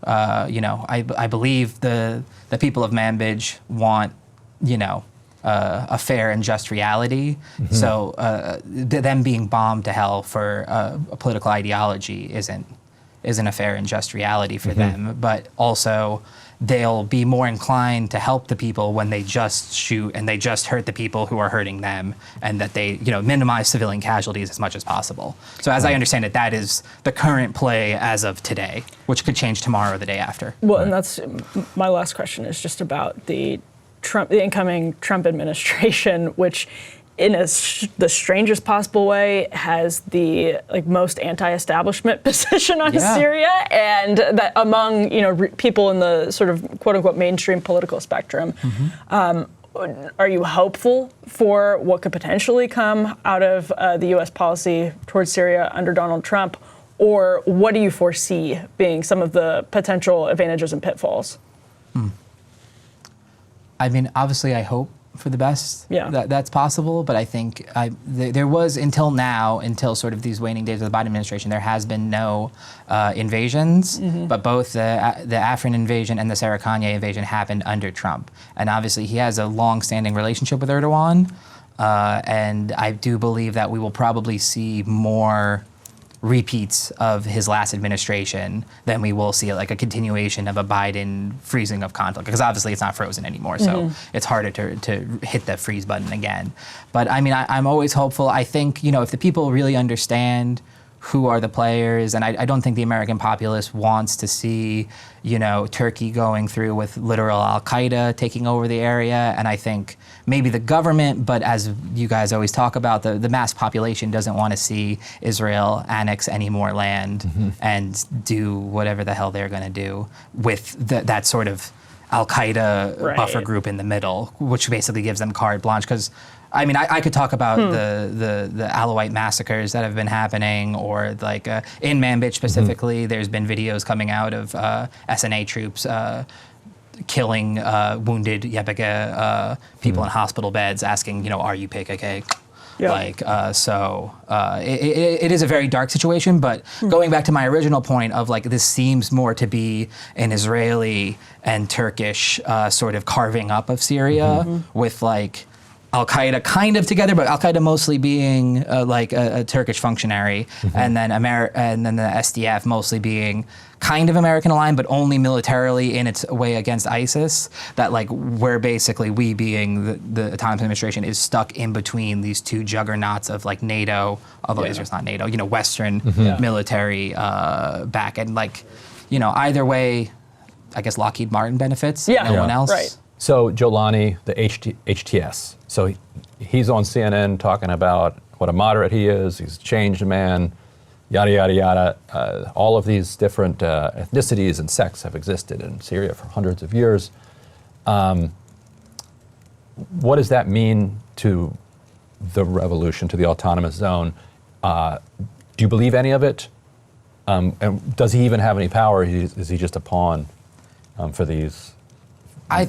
I believe the people of Manbij want, a fair and just reality. So them being bombed to hell for a political ideology isn't a fair and just reality for them. But also, they'll be more inclined to help the people when they just shoot and they just hurt the people who are hurting them, and that they, minimize civilian casualties as much as possible. So as I understand it, that is the current play as of today, which could change tomorrow or the day after. Well, and that's my last question is just about the incoming Trump administration, which in the strangest possible way has the most anti-establishment position on Syria, and that among people in the sort of quote unquote mainstream political spectrum. Are you hopeful for what could potentially come out of the U.S. policy towards Syria under Donald Trump, or what do you foresee being some of the potential advantages and pitfalls? I mean, obviously, I hope for the best that's possible, but I think there was until sort of these waning days of the Biden administration, there has been no invasions, but both the Afrin invasion and the Serikanye invasion happened under Trump, and obviously he has a long-standing relationship with Erdogan, and I do believe that we will probably see more repeats of his last administration than we will see like a continuation of a Biden freezing of conflict, because obviously it's not frozen anymore, so it's harder to hit the freeze button again. But I mean, I'm always hopeful. I think, if the people really understand who are the players, and I don't think the American populace wants to see, Turkey going through with literal Al-Qaeda taking over the area, and I think maybe the government, but as you guys always talk about, the mass population doesn't want to see Israel annex any more land and do whatever the hell they're going to do with that sort of Al-Qaeda buffer group in the middle, which basically gives them carte blanche. Because I mean, I could talk about the Alawite massacres that have been happening, or like in Manbij specifically, there's been videos coming out of SNA troops killing wounded YPG people in hospital beds, asking, are you PKK? Yeah. It is a very dark situation, but going back to my original point of this seems more to be an Israeli and Turkish sort of carving up of Syria with Al Qaeda kind of together, but Al Qaeda mostly being like a Turkish functionary, and then the SDF mostly being kind of American aligned, but only militarily in its way against ISIS. That like where basically we being the autonomous administration is stuck in between these two juggernauts of like NATO, although Israel's not NATO, Western military back, and like either way, I guess Lockheed Martin benefits. No one else. Right. So Jolani, the HTS. So he's on CNN talking about what a moderate he is. He's a changed man. Yada, yada, yada. All of these different ethnicities and sects have existed in Syria for hundreds of years. What does that mean to the revolution, to the autonomous zone? Do you believe any of it? And does he even have any power? Is he just a pawn for these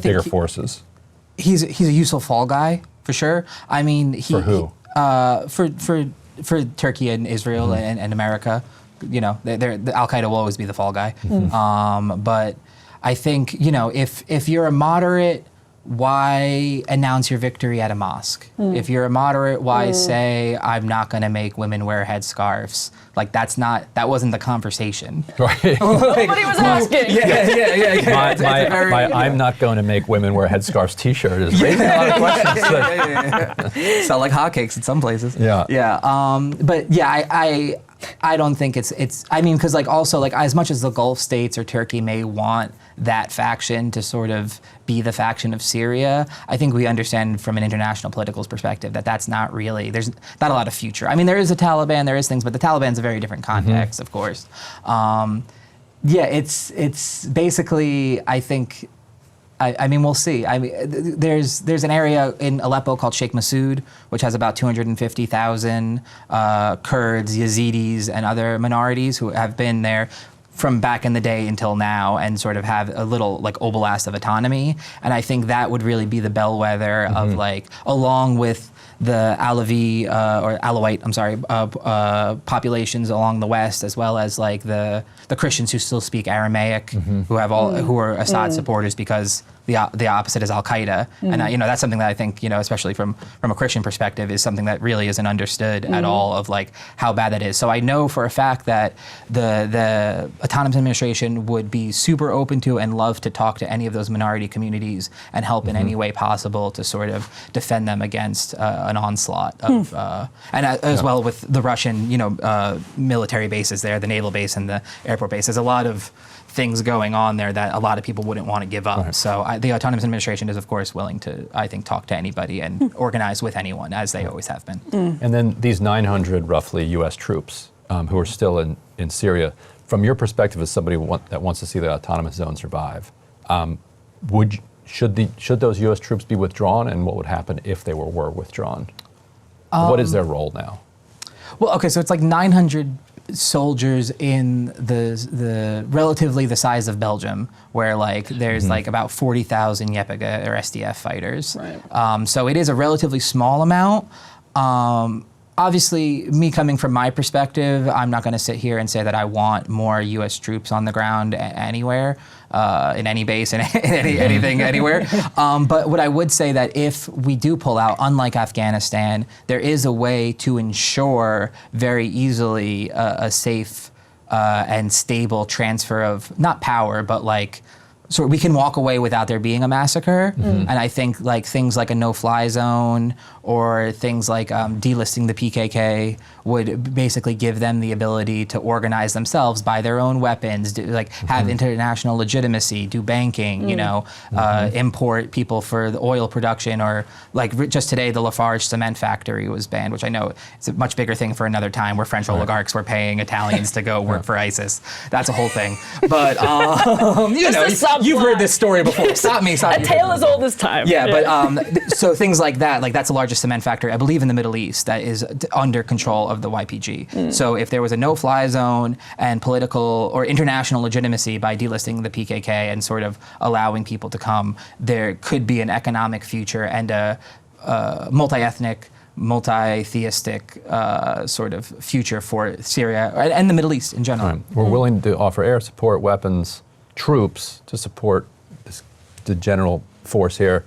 bigger forces? He's a useful fall guy, for sure. I mean, for who? For Turkey and Israel and America, the Al Qaeda will always be the fall guy. But I think if you're a moderate, why announce your victory at a mosque? If you're a moderate, why say I'm not going to make women wear headscarves? Like that wasn't the conversation. Right. Nobody was asking. Yeah. I'm not going to make women wear headscarves T-shirt is raising a lot of questions. Sell like hotcakes in some places. Yeah. Yeah. But yeah, I don't think it's. I mean, because like also like as much as the Gulf states or Turkey may want that faction to sort of be the faction of Syria, I think we understand from an international political perspective that that's not really. There's not a lot of future. I mean, there is a Taliban, there is things, but the Taliban's a very different context, of course. It's basically, I think. I mean, we'll see. I mean, there's an area in Aleppo called Sheikh Massoud, which has about 250,000 Kurds, Yazidis, and other minorities who have been there from back in the day until now, and sort of have a little like oblast of autonomy. And I think that would really be the bellwether of like, along with the Alawi or Alawite, populations along the west, as well as like the Christians who still speak Aramaic, who are Assad supporters because the opposite is Al Qaeda, and that's something that I think especially from a Christian perspective is something that really isn't understood at all of like how bad that is. So I know for a fact that the autonomous administration would be super open to and love to talk to any of those minority communities and help in any way possible to sort of defend them against an onslaught of as well with the Russian military bases there, the naval base and the airport base. There's a lot of things going on there that a lot of people wouldn't want to give up. Right. So the autonomous administration is, of course, willing to, I think, talk to anybody and organize with anyone, as they always have been. And then these 900, roughly, U.S. troops who are still in Syria, from your perspective as somebody that wants to see the autonomous zone survive, should those U.S. troops be withdrawn, and what would happen if they were withdrawn? What is their role now? Well, okay, so it's like 900 soldiers in the relatively the size of Belgium, where like there's like about 40,000 YPG or SDF fighters. Right. So it is a relatively small amount. Obviously, me coming from my perspective, I'm not going to sit here and say that I want more U.S. troops on the ground anywhere, in any base, in anything, anywhere. But what I would say that if we do pull out, unlike Afghanistan, there is a way to ensure very easily a safe and stable transfer of, not power, but like, so we can walk away without there being a massacre. And I think like things like a no-fly zone or things like delisting the PKK would basically give them the ability to organize themselves, buy their own weapons, have international legitimacy, do banking, import people for the oil production, or like just today the Lafarge cement factory was banned, which I know it's a much bigger thing for another time, where French oligarchs were paying Italians to go work for ISIS. That's a whole thing. But you've heard this story before. Stop me. A tale as old as time. Yeah, but so things like that, like that's the largest cement factory, I believe, in the Middle East that is under control of the YPG. So if there was a no-fly zone and political or international legitimacy by delisting the PKK and sort of allowing people to come, there could be an economic future and a multi-ethnic, multi-theistic sort of future for Syria and the Middle East in general. Right. We're willing to offer air support, weapons, troops to support the general force here.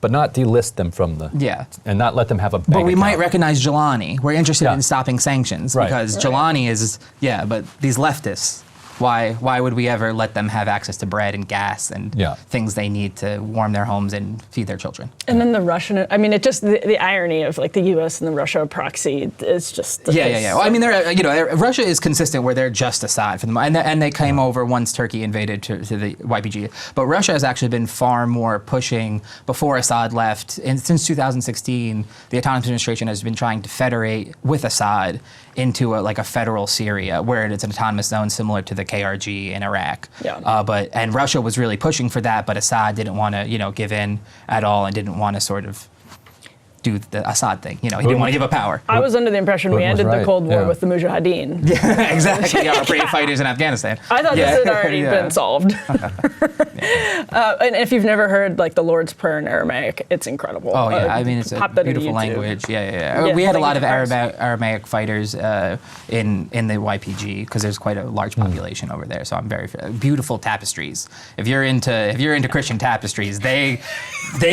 but not delist them from the, Yeah. and not let them have a bank But we might account. recognize Jelani. We're interested Yeah. in stopping sanctions Right. because Jelani is, but these leftists, why would we ever let them have access to bread and gas and Yeah. things they need to warm their homes and feed their children? And then the Russian, I mean, it just, the irony of like the US and the Russia proxy is just. Yeah. Well, I mean, Russia is consistent where they're just Assad for them, and they came over once Turkey invaded to the YPG. But Russia has actually been far more pushing before Assad left. And since 2016, the autonomous administration has been trying to federate with Assad into a federal Syria, where it's an autonomous zone similar to the KRG in Iraq. Yeah. And Russia was really pushing for that, but Assad didn't want to, give in at all and didn't want to sort of do the Assad thing. He didn't want to give up power. I was under the impression we Putin was ended the right, Cold War yeah. with the Mujahideen. Yeah, exactly. Our brave fighters in Afghanistan. I thought this had already been solved. And if you've never heard like the Lord's Prayer in Aramaic, it's incredible. Oh yeah, I mean it's a pop that into beautiful YouTube. language. Yeah. Yeah, We had a lot thank of you, Aramaic fighters in the YPG because there's quite a large population over there. So I'm very beautiful tapestries. If you're into Christian tapestries, they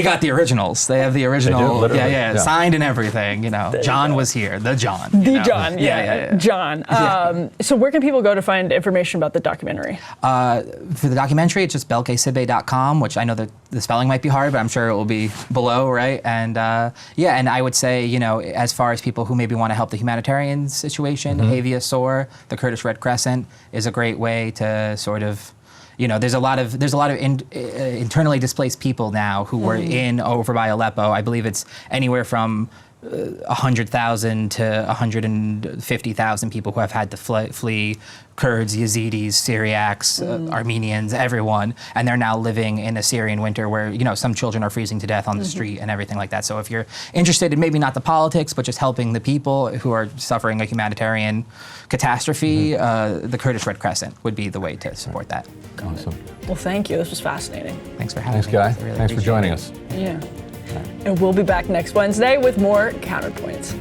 got the originals. They have the original. They do, literally. Yeah, signed and everything. John was here. The John. The John, Yeah. John. So where can people go to find information about the documentary? For the documentary, it's just belkisibe.com, which I know that the spelling might be hard, but I'm sure it will be below, right? And and I would say, as far as people who maybe want to help the humanitarian situation, Avia Sor, the Kurdish Red Crescent, is a great way to sort of. There's a lot of internally displaced people now who were over by Aleppo. I believe it's anywhere from 100,000 to 150,000 people who have had to flee. Kurds, Yazidis, Syriacs, Armenians, everyone, and they're now living in a Syrian winter where some children are freezing to death on the street and everything like that. So if you're interested in maybe not the politics, but just helping the people who are suffering a humanitarian catastrophe, the Kurdish Red Crescent would be the way to support that. Awesome. Well, thank you. This was fascinating. Thanks for having Thanks, me. Guy. I really Thanks for appreciate joining it. us. Yeah. And we'll be back next Wednesday with more Counterpoints.